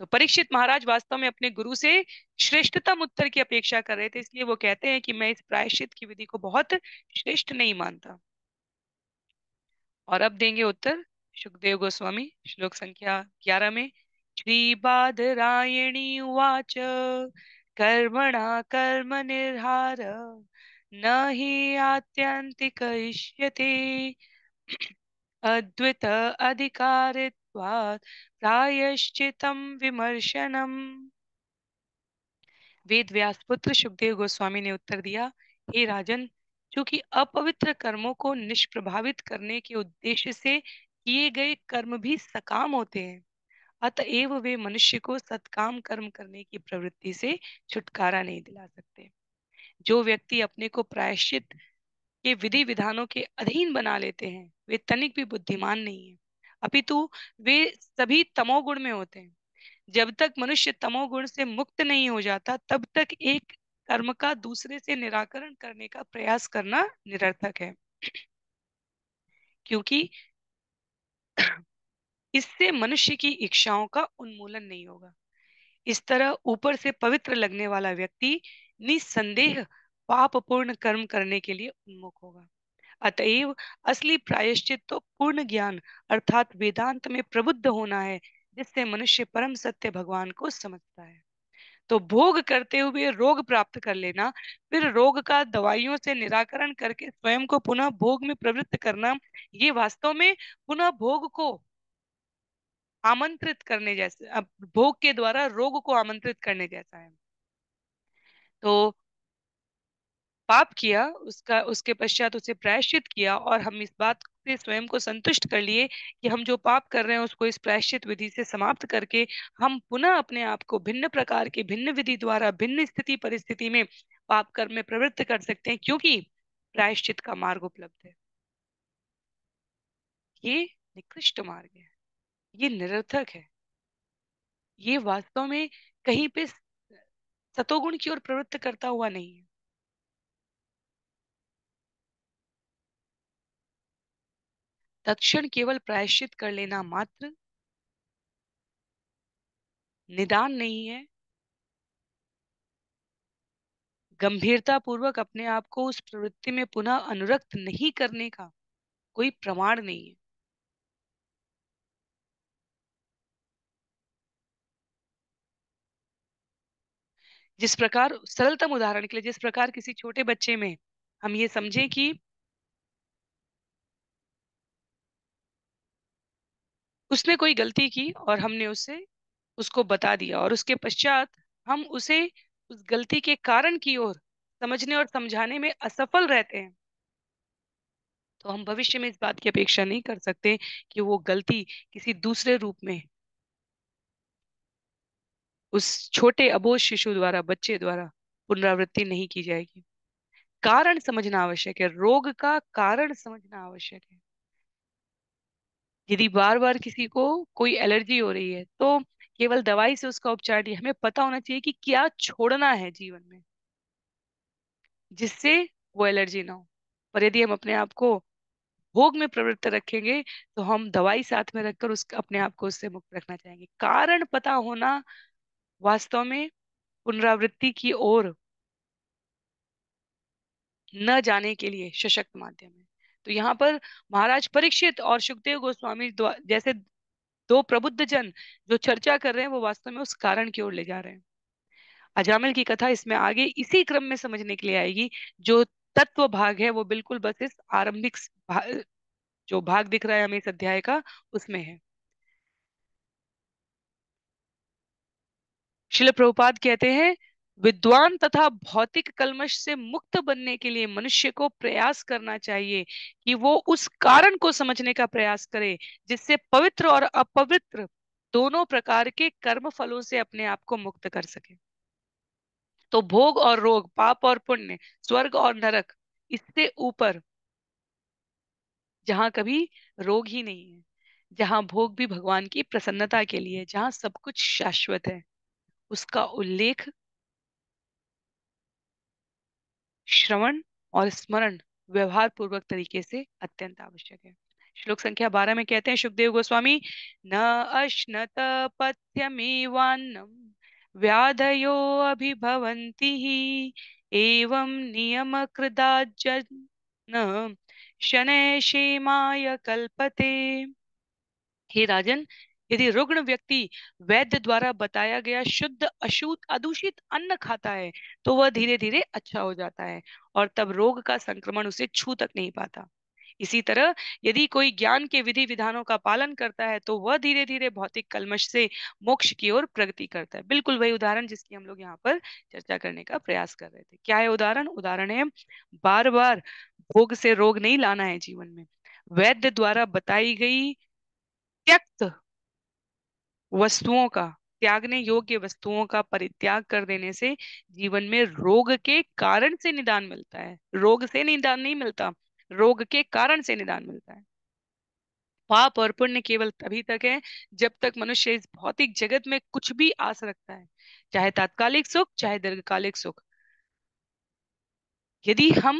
तो परीक्षित महाराज वास्तव में अपने गुरु से श्रेष्ठतम उत्तर की अपेक्षा कर रहे थे, इसलिए वो कहते हैं कि मैं इस प्रायश्चित की विधि को बहुत श्रेष्ठ नहीं मानता। और अब देंगे उत्तर सुखदेव गोस्वामी श्लोक संख्या 11 में, श्री बादरायणी उवाच कर्मणा कर्म निर्हार न हि आत्यंतिक इष्यते अद्वित अधिकारित्वात् प्रायश्चितं विमर्शनम्। वेद व्यास पुत्र सुखदेव गोस्वामी ने उत्तर दिया, हे राजन, चूंकि अपवित्र कर्मों को निष्प्रभावित करने के उद्देश्य से किए गए कर्म भी सकाम होते हैं, अतएव वे मनुष्य को सत्काम कर्म करने की प्रवृत्ति से छुटकारा नहीं दिला सकते। जो व्यक्ति अपने को प्रायश्चित के विधि विधानों के अधीन बना लेते हैं, वे तनिक भी बुद्धिमान नहीं है, अपितु वे सभी तमोगुण में होते हैं। जब तक मनुष्य तमोगुण से मुक्त नहीं हो जाता, तब तक एक कर्म का दूसरे से निराकरण करने का प्रयास करना निरर्थक है, क्योंकि इससे मनुष्य की इच्छाओं का उन्मूलन नहीं होगा। इस तरह ऊपर से पवित्र लगने वाला व्यक्ति निस्संदेह पापपूर्ण कर्म करने के लिए उन्मुख होगा। अतएव असली प्रायश्चित तो पूर्ण ज्ञान अर्थात वेदांत में प्रबुद्ध होना है, जिससे मनुष्य परम सत्य भगवान को समझता है। तो भोग करते हुए रोग प्राप्त कर लेना, फिर रोग का दवाइयों से निराकरण करके स्वयं को पुनः भोग में प्रवृत्त करना, ये वास्तव में पुनः भोग को आमंत्रित करने जैसे, अब भोग के द्वारा रोग को आमंत्रित करने जैसा है। तो पाप किया, उसका उसके पश्चात उसे प्रायश्चित किया, और हम इस बात से स्वयं को संतुष्ट कर लिए कि हम जो पाप कर रहे हैं उसको इस प्रायश्चित विधि से समाप्त करके हम पुनः अपने आप को भिन्न प्रकार की भिन्न विधि द्वारा भिन्न स्थिति परिस्थिति में पाप कर्म में प्रवृत्त कर सकते हैं, क्योंकि प्रायश्चित का मार्ग उपलब्ध है। ये निकृष्ट मार्ग है, ये निरर्थक है, ये वास्तव में कहीं पे सतोगुण की ओर प्रवृत्त करता हुआ नहीं है। तत्क्षण केवल प्रायश्चित कर लेना मात्र निदान नहीं है, गंभीरता पूर्वक अपने आप को उस प्रवृत्ति में पुनः अनुरक्त नहीं करने का कोई प्रमाण नहीं है। जिस प्रकार, सरलतम उदाहरण के लिए, जिस प्रकार किसी छोटे बच्चे में हम ये समझें कि उसने कोई गलती की और हमने उसे उसको बता दिया, और उसके पश्चात हम उसे उस गलती के कारण की ओर समझने और समझाने में असफल रहते हैं, तो हम भविष्य में इस बात की अपेक्षा नहीं कर सकते कि वो गलती किसी दूसरे रूप में उस छोटे अबोध शिशु द्वारा, बच्चे द्वारा पुनरावृत्ति नहीं की जाएगी। कारण समझना आवश्यक है, रोग का कारण समझना आवश्यक है। यदि बार बार किसी को कोई एलर्जी हो रही है, तो केवल दवाई से उसका उपचार नहीं, हमें पता होना चाहिए कि क्या छोड़ना है जीवन में जिससे वो एलर्जी ना हो। पर यदि हम अपने आप को भोग में प्रवृत्त रखेंगे, तो हम दवाई साथ में रखकर उस अपने आप को उससे मुक्त रखना चाहेंगे। कारण पता होना वास्तव में पुनरावृत्ति की ओर न जाने के लिए सशक्त माध्यम है। तो यहाँ पर महाराज परीक्षित और सुखदेव गोस्वामी जैसे दो प्रबुद्ध जन जो चर्चा कर रहे हैं, वो वास्तव में उस कारण की ओर ले जा रहे हैं। अजामिल की कथा इसमें आगे इसी क्रम में समझने के लिए आएगी। जो तत्व भाग है वो बिल्कुल बस इस आरंभिक जो भाग दिख रहा है हमें इस अध्याय का, उसमें है। शिल प्रभुपाद कहते हैं, विद्वान तथा भौतिक कल्मश से मुक्त बनने के लिए मनुष्य को प्रयास करना चाहिए कि वो उस कारण को समझने का प्रयास करे जिससे पवित्र और अपवित्र दोनों प्रकार के कर्म फलों से अपने आप को मुक्त कर सके। तो भोग और रोग, पाप और पुण्य, स्वर्ग और नरक, इससे ऊपर जहां कभी रोग ही नहीं है, जहां भोग भी भगवान की प्रसन्नता के लिए, जहां सब कुछ शाश्वत है, उसका उल्लेख श्रवण और स्मरण व्यवहार पूर्वक तरीके से अत्यंत आवश्यक है। श्लोक संख्या 12 में कहते हैं सुखदेव गोस्वामी, न अश्नत पथ्यमेवान्नम व्याधयो अभिभवन्ति ही एवं नियम कृदाजन शनैः क्षेमाय कल्पते। हे राजन, यदि रुग्ण व्यक्ति वैद्य द्वारा बताया गया शुद्ध अशुद्ध अदूषित अन्न खाता है, तो वह धीरे धीरे अच्छा हो जाता है और तब रोग का संक्रमण उसे छू तक नहीं पाता। इसी तरह यदि कोई ज्ञान के विधि विधानों का पालन करता है, तो वह धीरे धीरे भौतिक कल्मश से मोक्ष की ओर प्रगति करता है। बिल्कुल वही उदाहरण जिसकी हम लोग यहाँ पर चर्चा करने का प्रयास कर रहे थे। क्या है उदाहरण? उदाहरण है, बार बार भोग से रोग नहीं लाना है जीवन में। वैद्य द्वारा बताई गई त्यक्त वस्तुओं का, त्यागने योग्य वस्तुओं का परित्याग कर देने से जीवन में रोग के कारण से निदान मिलता है। रोग से निदान नहीं मिलता, रोग के कारण से निदान मिलता है। पाप और पुण्य केवल तभी तक है जब तक मनुष्य इस भौतिक जगत में कुछ भी आस रखता है, चाहे तात्कालिक सुख चाहे दीर्घकालिक सुख। यदि हम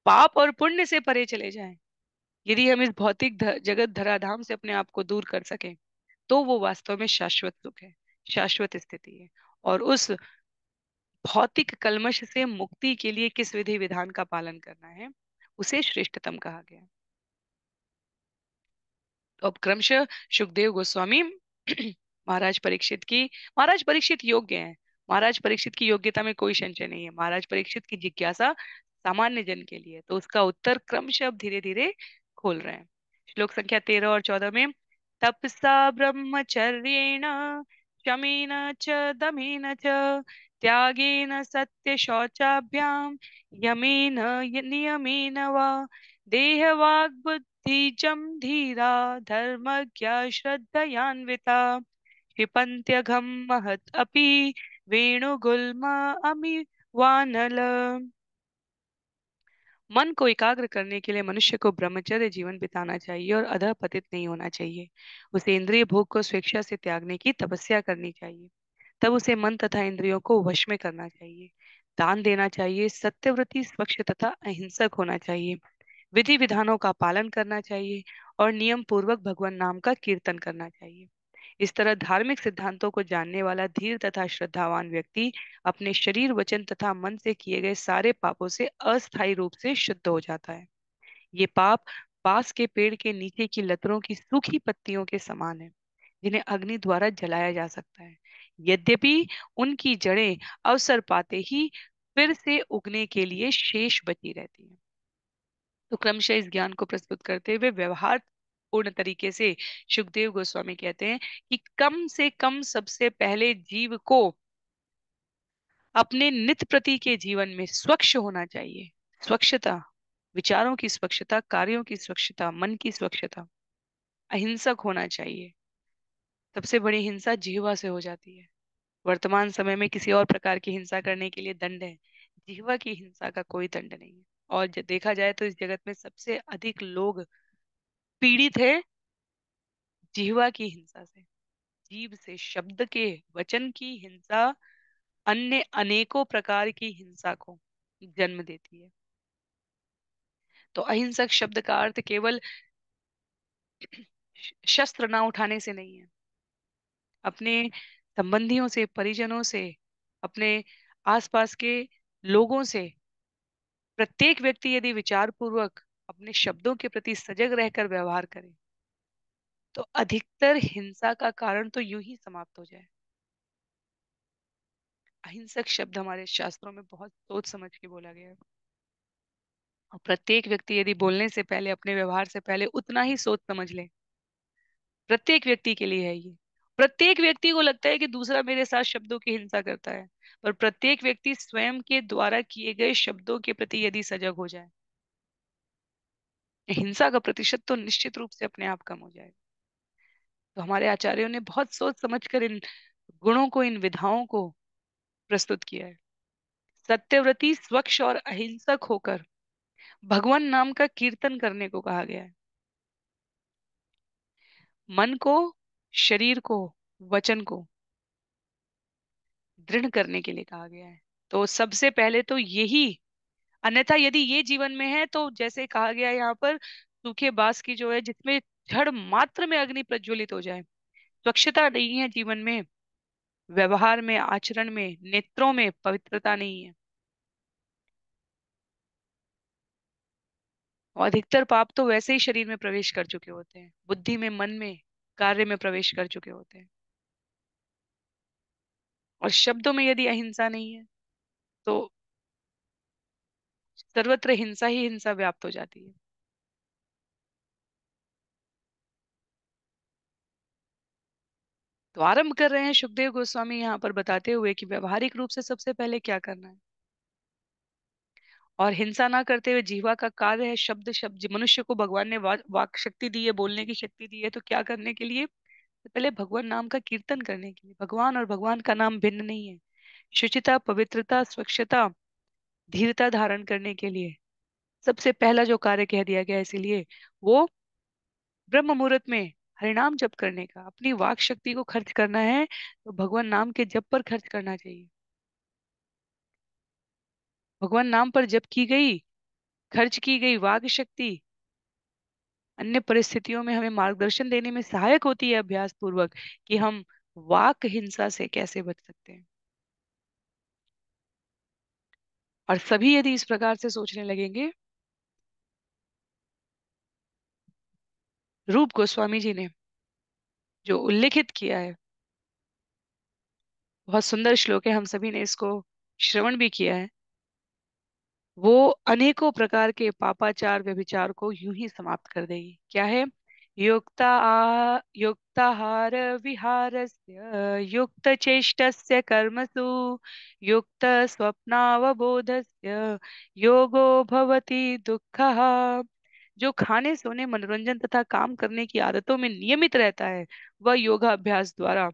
पाप और पुण्य से परे चले जाएं, यदि हम इस भौतिक जगत धराधाम से अपने आप को दूर कर सकें, तो वो वास्तव में शाश्वत सुख है, शाश्वत स्थिति है। और उस भौतिक कल्मश से मुक्ति के लिए किस विधि विधान का पालन करना है, उसे श्रेष्ठतम कहा गया। तो अब क्रमशः सुखदेव गोस्वामी महाराज परीक्षित योग्य हैं। महाराज परीक्षित की योग्यता में कोई संशय नहीं है। महाराज परीक्षित की जिज्ञासा सामान्य जन के लिए, तो उसका उत्तर क्रमशः अब धीरे धीरे खोल रहे हैं। श्लोक संख्या 13 और 14 में, तपसा ब्रह्मचर्येण शमेन च दमेन च त्यागेन सत्य शौचाभ्याम यमेन नियमेन वा देहवाग् बुद्धिजं धीरा धर्मज्ञा श्रद्धयान्विता क्षिपन्त्यघं महत् अपि वेणुगुल्म अमि वानल। मन को एकाग्र करने के लिए मनुष्य को ब्रह्मचर्य जीवन बिताना चाहिए और अधःपतित नहीं होना चाहिए। उसे इंद्रिय भोग को स्वेच्छा से त्यागने की तपस्या करनी चाहिए। तब उसे मन तथा इंद्रियों को वश में करना चाहिए। दान देना चाहिए, सत्यव्रती, स्वच्छ तथा अहिंसक होना चाहिए। विधि विधानों का पालन करना चाहिए और नियम पूर्वक भगवान नाम का कीर्तन करना चाहिए। इस तरह धार्मिक सिद्धांतों को जानने वाला धीर तथा श्रद्धावान व्यक्ति अपने शरीर, वचन तथा मन से किए गए सारे पापों से अस्थायी रूप से शुद्ध हो जाता है। ये पाप बांस के पेड़ के नीचे की लताओं की सूखी पत्तियों के समान है, जिन्हें अग्नि द्वारा जलाया जा सकता है। यद्यपि उनकी जड़ें अवसर पाते ही फिर से उगने के लिए शेष बची रहती हैं। तो क्रमशः इस ज्ञान को प्रस्तुत करते हुए व्यवहार पूर्ण तरीके से सुखदेव गोस्वामी कहते हैं कि कम से कम सबसे पहले जीव को अपने नित्य प्रति के जीवन में स्वच्छ होना चाहिए। स्वच्छता, विचारों की स्वच्छता, कार्यों की स्वच्छता, मन की स्वच्छता। अहिंसक होना चाहिए। सबसे बड़ी हिंसा जिह्वा से हो जाती है। वर्तमान समय में किसी और प्रकार की हिंसा करने के लिए दंड है, जिह्वा की हिंसा का कोई दंड नहीं है। और देखा जाए तो इस जगत में सबसे अधिक लोग पीड़ित है जिह्वा की हिंसा से। जीभ से, शब्द के, वचन की हिंसा अन्य अनेकों प्रकार की हिंसा को जन्म देती है। तो अहिंसक शब्द का अर्थ केवल शस्त्र ना उठाने से नहीं है। अपने संबंधियों से, परिजनों से, अपने आसपास के लोगों से प्रत्येक व्यक्ति यदि विचार पूर्वक अपने शब्दों के प्रति सजग रहकर व्यवहार करे तो अधिकतर हिंसा का कारण तो यूं ही समाप्त हो जाए। अहिंसक शब्द हमारे शास्त्रों में बहुत सोच समझ के बोला गया है। और प्रत्येक व्यक्ति यदि बोलने से पहले, अपने व्यवहार से पहले उतना ही सोच समझ ले। प्रत्येक व्यक्ति के लिए है ये। प्रत्येक व्यक्ति को लगता है कि दूसरा मेरे साथ शब्दों की हिंसा करता है, पर प्रत्येक व्यक्ति स्वयं के द्वारा किए गए शब्दों के प्रति यदि सजग हो जाए, हिंसा का प्रतिशत तो निश्चित रूप से अपने आप कम हो जाएगा। तो हमारे आचार्यों ने बहुत सोच समझकर इन गुणों को, इन विधाओं को प्रस्तुत किया है। सत्यव्रती, स्वच्छ और अहिंसक होकर भगवान नाम का कीर्तन करने को कहा गया है। मन को, शरीर को, वचन को दृढ़ करने के लिए कहा गया है। तो सबसे पहले तो यही, अन्यथा यदि ये जीवन में है तो जैसे कहा गया है यहाँ पर, सूखे बांस की जो है जिसमें जड़ मात्र में अग्नि प्रज्वलित हो जाए। स्वच्छता नहीं है जीवन में, व्यवहार में, आचरण में, नेत्रों में पवित्रता नहीं है। और अधिकतर पाप तो वैसे ही शरीर में प्रवेश कर चुके होते हैं, बुद्धि में, मन में, कार्य में प्रवेश कर चुके होते हैं। और शब्दों में यदि अहिंसा नहीं है तो सर्वत्र हिंसा ही हिंसा व्याप्त हो जाती है। तो आरंभ कर रहे हैं सुखदेव गोस्वामी यहाँ पर बताते हुए कि व्यवहारिक रूप से सबसे पहले क्या करना है। और हिंसा ना करते हुए जीवा का कार्य है शब्द, शब्द मनुष्य को भगवान ने वाक शक्ति दी है, बोलने की शक्ति दी है, तो क्या करने के लिए? तो पहले भगवान नाम का कीर्तन करने के लिए। भगवान और भगवान का नाम भिन्न नहीं है। शुचिता, पवित्रता, स्वच्छता, धीरता धारण करने के लिए सबसे पहला जो कार्य कह दिया गया है, इसीलिए वो ब्रह्म मुहूर्त में हरिनाम जप करने का, अपनी वाक शक्ति को खर्च करना है तो भगवान नाम के जप पर खर्च करना चाहिए। भगवान नाम पर जप की गई, खर्च की गई वाक शक्ति अन्य परिस्थितियों में हमें मार्गदर्शन देने में सहायक होती है, अभ्यास पूर्वक, कि हम वाक हिंसा से कैसे बच सकते हैं। और सभी यदि इस प्रकार से सोचने लगेंगे, रूप गोस्वामी जी ने जो उल्लेखित किया है, बहुत सुंदर श्लोक है, हम सभी ने इसको श्रवण भी किया है, वो अनेकों प्रकार के पापाचार, व्यभिचार को यूं ही समाप्त कर देगी। क्या है? युक्ताहार विहारस्य, युक्त चेष्टस्य कर्मसु, युक्त स्वप्नावबोधस्य, योगो भवति दुःखः। जो खाने, सोने, मनोरंजन तथा काम करने की आदतों में नियमित रहता है, वह योगाभ्यास द्वारा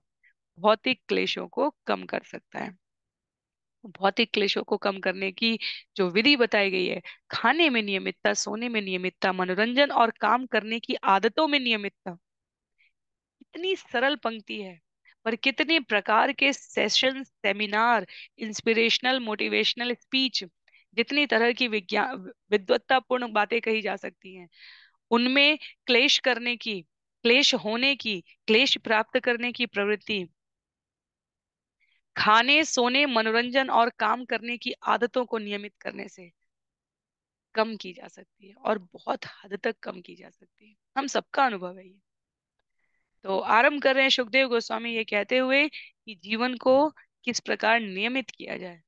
भौतिक क्लेशों को कम कर सकता है। भौतिक क्लेशों को कम करने की जो विधि बताई गई है, खाने में नियमितता, सोने में नियमितता, मनोरंजन और काम करने की आदतों में नियमितता, इतनी सरल पंक्ति है, पर कितने प्रकार के session, seminar, inspirational, motivational speech, जितनी तरह की विज्ञान विद्वत्तापूर्ण बातें कही जा सकती हैं, उनमें क्लेश करने की, क्लेश होने की, क्लेश प्राप्त करने की प्रवृत्ति खाने, सोने, मनोरंजन और काम करने की आदतों को नियमित करने से कम की जा सकती है, और बहुत हद तक कम की जा सकती है। हम सबका अनुभव है ये। तो आरंभ कर रहे हैं सुखदेव गोस्वामी ये कहते हुए कि जीवन को किस प्रकार नियमित किया जाए।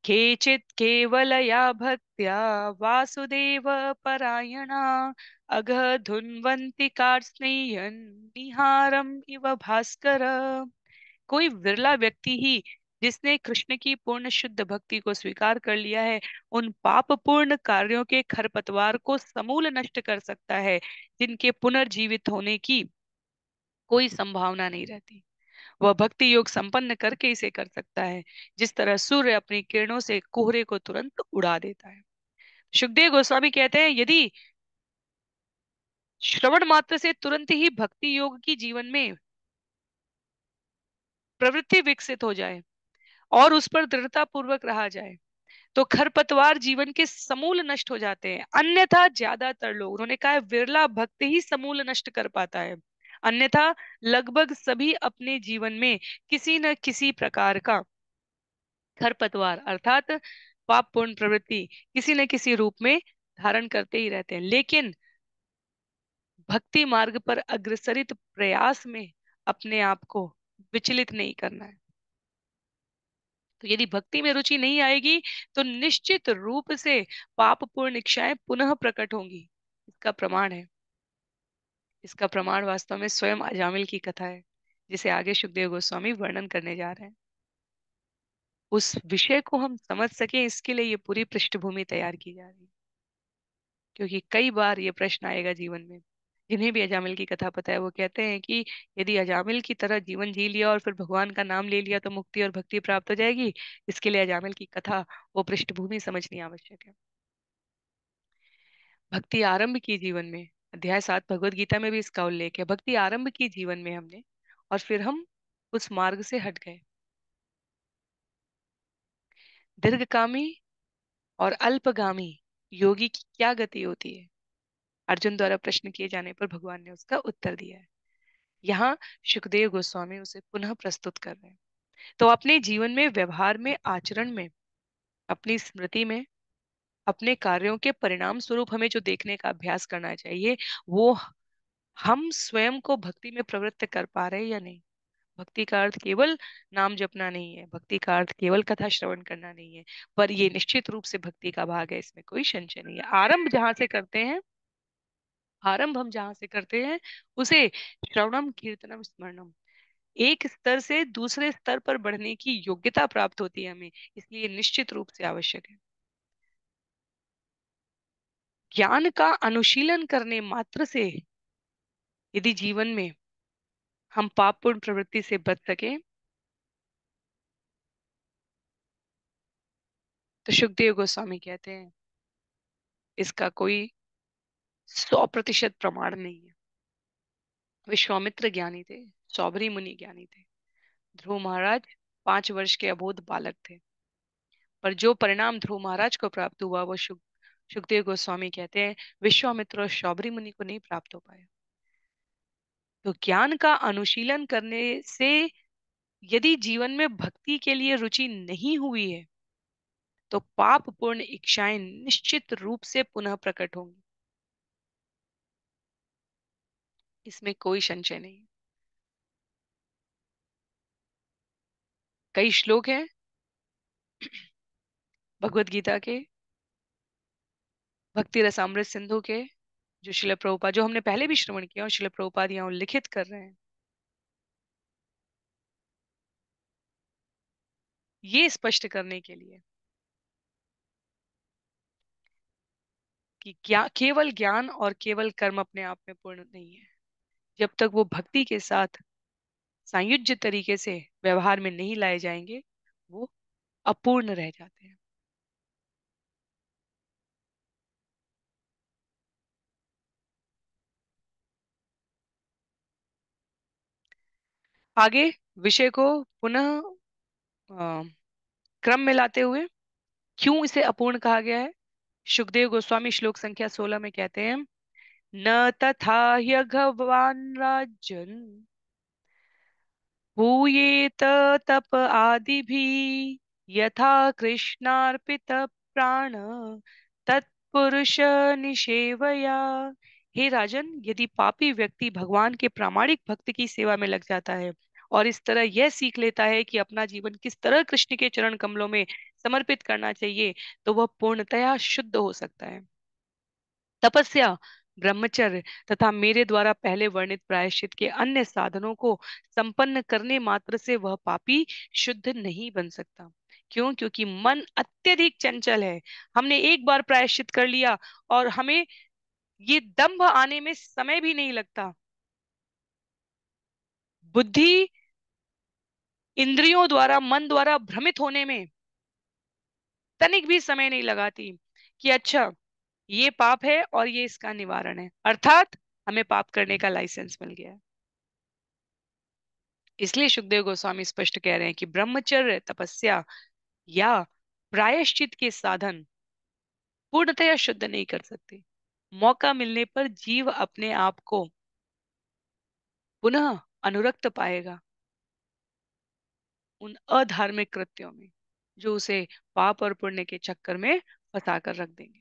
केचित् केवलया भक्त्या वासुदेव परायणा अघधुन्वन्ति कार्त्स्नेयन् निहारम् इव भास्कर। कोई विरला व्यक्ति ही जिसने कृष्ण की पूर्ण शुद्ध भक्ति को स्वीकार कर लिया है, उन पाप पूर्ण कार्यों के खरपतवार को समूल नष्ट कर सकता है, जिनके पुनर्जीवित होने की कोई संभावना नहीं रहती। वह भक्ति योग संपन्न करके इसे कर सकता है, जिस तरह सूर्य अपनी किरणों से कोहरे को तुरंत उड़ा देता है। सुखदेव गोस्वामी कहते हैं, यदि श्रवण मात्र से तुरंत ही भक्ति योग की जीवन में प्रवृत्ति विकसित हो जाए और उस पर दृढ़ता पूर्वक रहा जाए, तो खरपतवार जीवन के समूल नष्ट हो जाते हैं। अन्यथा ज्यादातर लोग, उन्होंने कहा है, विरला भक्त ही समूल नष्ट कर पाता है, अन्यथा लगभग सभी अपने जीवन में किसी न किसी प्रकार का खरपतवार अर्थात पापपूर्ण प्रवृत्ति किसी न किसी रूप में धारण करते ही रहते हैं। लेकिन भक्ति मार्ग पर अग्रसरित प्रयास में अपने आप को विचलित नहीं करना है। तो यदि भक्ति में रुचि नहीं आएगी, तो निश्चित रूप से पापपूर्ण इच्छाएं पुनः प्रकट होंगी। इसका प्रमाण है, इसका प्रमाण वास्तव में स्वयं अजामिल की कथा है, जिसे आगे सुखदेव गोस्वामी वर्णन करने जा रहे हैं। उस विषय को हम समझ सके, इसके लिए ये पूरी पृष्ठभूमि तैयार की जा रही है, क्योंकि कई बार ये प्रश्न आएगा जीवन में। जिन्हें भी अजामिल की कथा पता है वो कहते हैं कि यदि अजामिल की तरह जीवन जी लिया और फिर भगवान का नाम ले लिया तो मुक्ति और भक्ति प्राप्त हो जाएगी। इसके लिए अजामिल की कथा, वो पृष्ठभूमि समझनी आवश्यक है। भक्ति आरंभ की जीवन में, अध्याय 7 भगवत गीता में भी इसका उल्लेख है। भक्ति आरंभ की जीवन में हमने, और फिर हम उस मार्ग से हट गए। दीर्घकामी और अल्पगामी योगी की क्या गति होती है, अर्जुन द्वारा प्रश्न किए जाने पर भगवान ने उसका उत्तर दिया है। यहाँ सुखदेव गोस्वामी उसे पुनः प्रस्तुत कर रहे हैं। तो अपने जीवन में, व्यवहार में, आचरण में, अपनी स्मृति में, अपने कार्यों के परिणाम स्वरूप हमें जो देखने का अभ्यास करना चाहिए, वो हम स्वयं को भक्ति में प्रवृत्त कर पा रहे हैं या नहीं। भक्ति का अर्थ केवल नाम जपना नहीं है, भक्ति का अर्थ केवल कथा श्रवण करना नहीं है, पर ये निश्चित रूप से भक्ति का भाग है, इसमें कोई संशय नहीं है। आरंभ जहां से करते हैं, आरंभ हम जहां से करते हैं, उसे श्रवणम कीर्तनम स्मरणम, एक स्तर से दूसरे स्तर पर बढ़ने की योग्यता प्राप्त होती है हमें, इसलिए निश्चित रूप से आवश्यक है। ज्ञान का अनुशीलन करने मात्र से यदि जीवन में हम पापपूर्ण प्रवृत्ति से बच सके, तो सुखदेव गोस्वामी कहते हैं इसका कोई 100% प्रमाण नहीं है। विश्वामित्र ज्ञानी थे, सौभरी मुनि ज्ञानी थे, ध्रुव महाराज 5 वर्ष के अबोध बालक थे, पर जो परिणाम ध्रुव महाराज को प्राप्त हुआ वो सुखदेव गोस्वामी कहते हैं विश्वामित्र और सौभरी मुनि को नहीं प्राप्त हो पाया। तो ज्ञान का अनुशीलन करने से यदि जीवन में भक्ति के लिए रुचि नहीं हुई है, तो पाप पूर्ण इच्छाएं निश्चित रूप से पुनः प्रकट होंगी, इसमें कोई संशय नहीं। कई श्लोक हैं भगवत गीता के, भक्ति रसामृत सिंधु के, जो शिल प्रभुपाद, जो हमने पहले भी श्रवण किया और शिल प्रभुपाद यहाँ उल्लिखित कर रहे हैं, ये स्पष्ट करने के लिए कि क्या केवल ज्ञान और केवल कर्म अपने आप में पूर्ण नहीं है। जब तक वो भक्ति के साथ संयुज्य तरीके से व्यवहार में नहीं लाए जाएंगे, वो अपूर्ण रह जाते हैं। आगे विषय को पुनः अ, क्रम में लाते हुए, क्यों इसे अपूर्ण कहा गया है, सुखदेव गोस्वामी श्लोक संख्या 16 में कहते हैं, न तथा ह्यघवान् राजन् भूयेत तप आदिभिः यथा कृष्णार्पित प्राण तत्पुरुष निषेवया। हे राजन, यदि पापी व्यक्ति भगवान के प्रामाणिक भक्त की सेवा में लग जाता है और इस तरह यह सीख लेता है कि अपना जीवन किस तरह कृष्ण के चरण कमलों में समर्पित करना चाहिए, तो वह पूर्णतया शुद्ध हो सकता है। तपस्या, ब्रह्मचर्य तथा मेरे द्वारा पहले वर्णित प्रायश्चित के अन्य साधनों को संपन्न करने मात्र से वह पापी शुद्ध नहीं बन सकता। क्यों? क्योंकि मन अत्यधिक चंचल है। हमने एक बार प्रायश्चित कर लिया और हमें ये दंभ आने में समय भी नहीं लगता। बुद्धि इंद्रियों द्वारा, मन द्वारा भ्रमित होने में तनिक भी समय नहीं लगाती कि अच्छा, ये पाप है और ये इसका निवारण है, अर्थात हमें पाप करने का लाइसेंस मिल गया है। इसलिए सुखदेव गोस्वामी स्पष्ट कह रहे हैं कि ब्रह्मचर्य, तपस्या या प्रायश्चित के साधन पूर्णतया शुद्ध नहीं कर सकते। मौका मिलने पर जीव अपने आप को पुनः अनुरक्त पाएगा उन अधार्मिक कृत्यों में, जो उसे पाप और पुण्य के चक्कर में फंसा कर रख देंगे।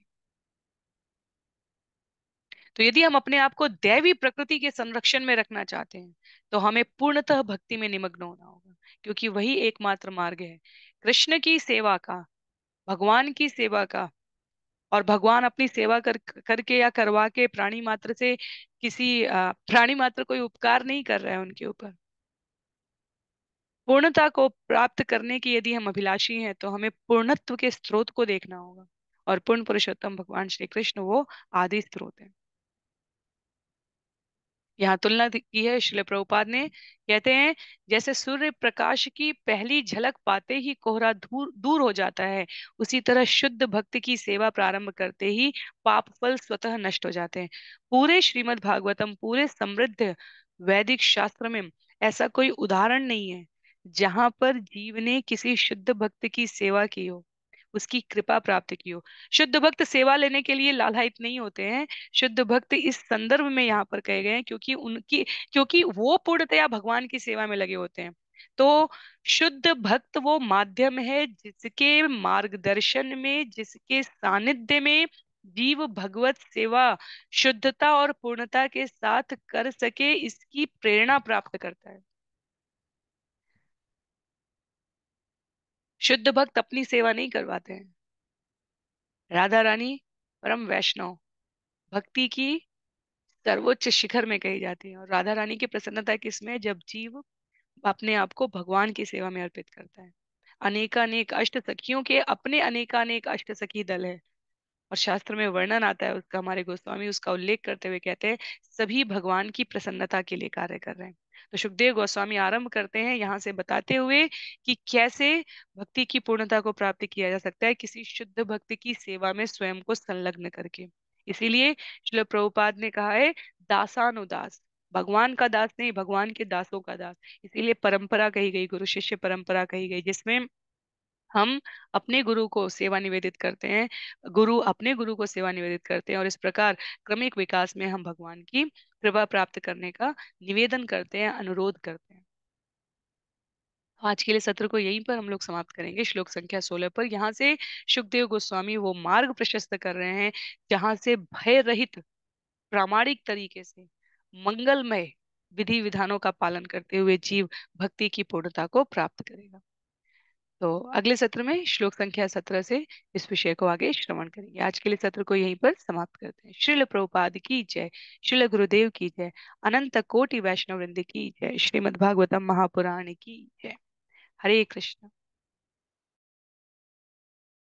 तो यदि हम अपने आप को दैवी प्रकृति के संरक्षण में रखना चाहते हैं, तो हमें पूर्णतः भक्ति में निमग्न होना होगा, क्योंकि वही एकमात्र मार्ग है कृष्ण की सेवा का, भगवान की सेवा का। और भगवान अपनी सेवा करके या करवा के प्राणी मात्र से किसी प्राणी मात्र कोई उपकार नहीं कर रहा है उनके ऊपर। पूर्णता को प्राप्त करने की यदि हम अभिलाषी हैं, तो हमें पूर्णत्व के स्रोत को देखना होगा, और पूर्ण पुरुषोत्तम भगवान श्री कृष्ण वो आदि स्रोत है। यहाँ तुलना की है श्रील प्रभुपाद ने, कहते हैं, जैसे सूर्य प्रकाश की पहली झलक पाते ही कोहरा दूर दूर हो जाता है, उसी तरह शुद्ध भक्त की सेवा प्रारंभ करते ही पाप फल स्वतः नष्ट हो जाते हैं। पूरे श्रीमद् भागवतम, पूरे समृद्ध वैदिक शास्त्र में ऐसा कोई उदाहरण नहीं है जहां पर जीव ने किसी शुद्ध भक्त की सेवा की हो, उसकी कृपा प्राप्त की हो। शुद्ध भक्त सेवा लेने के लिए लालायित नहीं होते हैं। शुद्ध भक्त इस संदर्भ में यहाँ पर कहे गए हैं क्योंकि वो पूर्णतया भगवान की सेवा में लगे होते हैं। तो शुद्ध भक्त वो माध्यम है जिसके मार्गदर्शन में, जिसके सानिध्य में जीव भगवत सेवा शुद्धता और पूर्णता के साथ कर सके, इसकी प्रेरणा प्राप्त करता है। शुद्ध भक्त अपनी सेवा नहीं करवाते हैं। राधा रानी परम वैष्णव, भक्ति की सर्वोच्च शिखर में कही जाती है। और राधा रानी की प्रसन्नता किसमें है? जब जीव अपने आप को भगवान की सेवा में अर्पित करता है। अनेकानेक अष्ट सखियों के अपने अनेकानेक अष्ट सखी दल है, और शास्त्र में वर्णन आता है उसका, हमारे गोस्वामी उसका उल्लेख करते हुए कहते हैं सभी भगवान की प्रसन्नता के लिए कार्य कर रहे हैं। तो सुखदेव गोस्वामी आरंभ करते हैं यहाँ से बताते हुए कि कैसे भक्ति की पूर्णता को प्राप्त किया जा सकता है किसी शुद्ध भक्ति की सेवा में स्वयं को संलग्न करके। इसीलिए श्रील प्रभुपाद ने कहा है दासानुदास, भगवान का दास नहीं, भगवान के दासों का दास। इसीलिए परंपरा कही गई, गुरु शिष्य परंपरा कही गई, जिसमें हम अपने गुरु को सेवा निवेदित करते हैं, गुरु अपने गुरु को सेवा निवेदित करते हैं, और इस प्रकार क्रमिक विकास में हम भगवान की कृपा प्राप्त करने का निवेदन करते हैं, अनुरोध करते हैं। आज के लिए सत्र को यहीं पर हम लोग समाप्त करेंगे, श्लोक संख्या 16 पर। यहाँ से सुखदेव गोस्वामी वो मार्ग प्रशस्त कर रहे हैं जहाँ से भय रहित, प्रामाणिक तरीके से, मंगलमय विधि विधानों का पालन करते हुए जीव भक्ति की पूर्णता को प्राप्त करेगा। तो अगले सत्र में श्लोक संख्या 17 से इस विषय को आगे श्रवण करेंगे। आज के लिए सत्र को यहीं पर समाप्त करते हैं। श्रील प्रभुपाद की जय, श्रील गुरुदेव की जय, अनंत कोटि वैष्णव वृंद की जय, श्रीमद् भागवतम महापुराण की जय। हरे कृष्ण।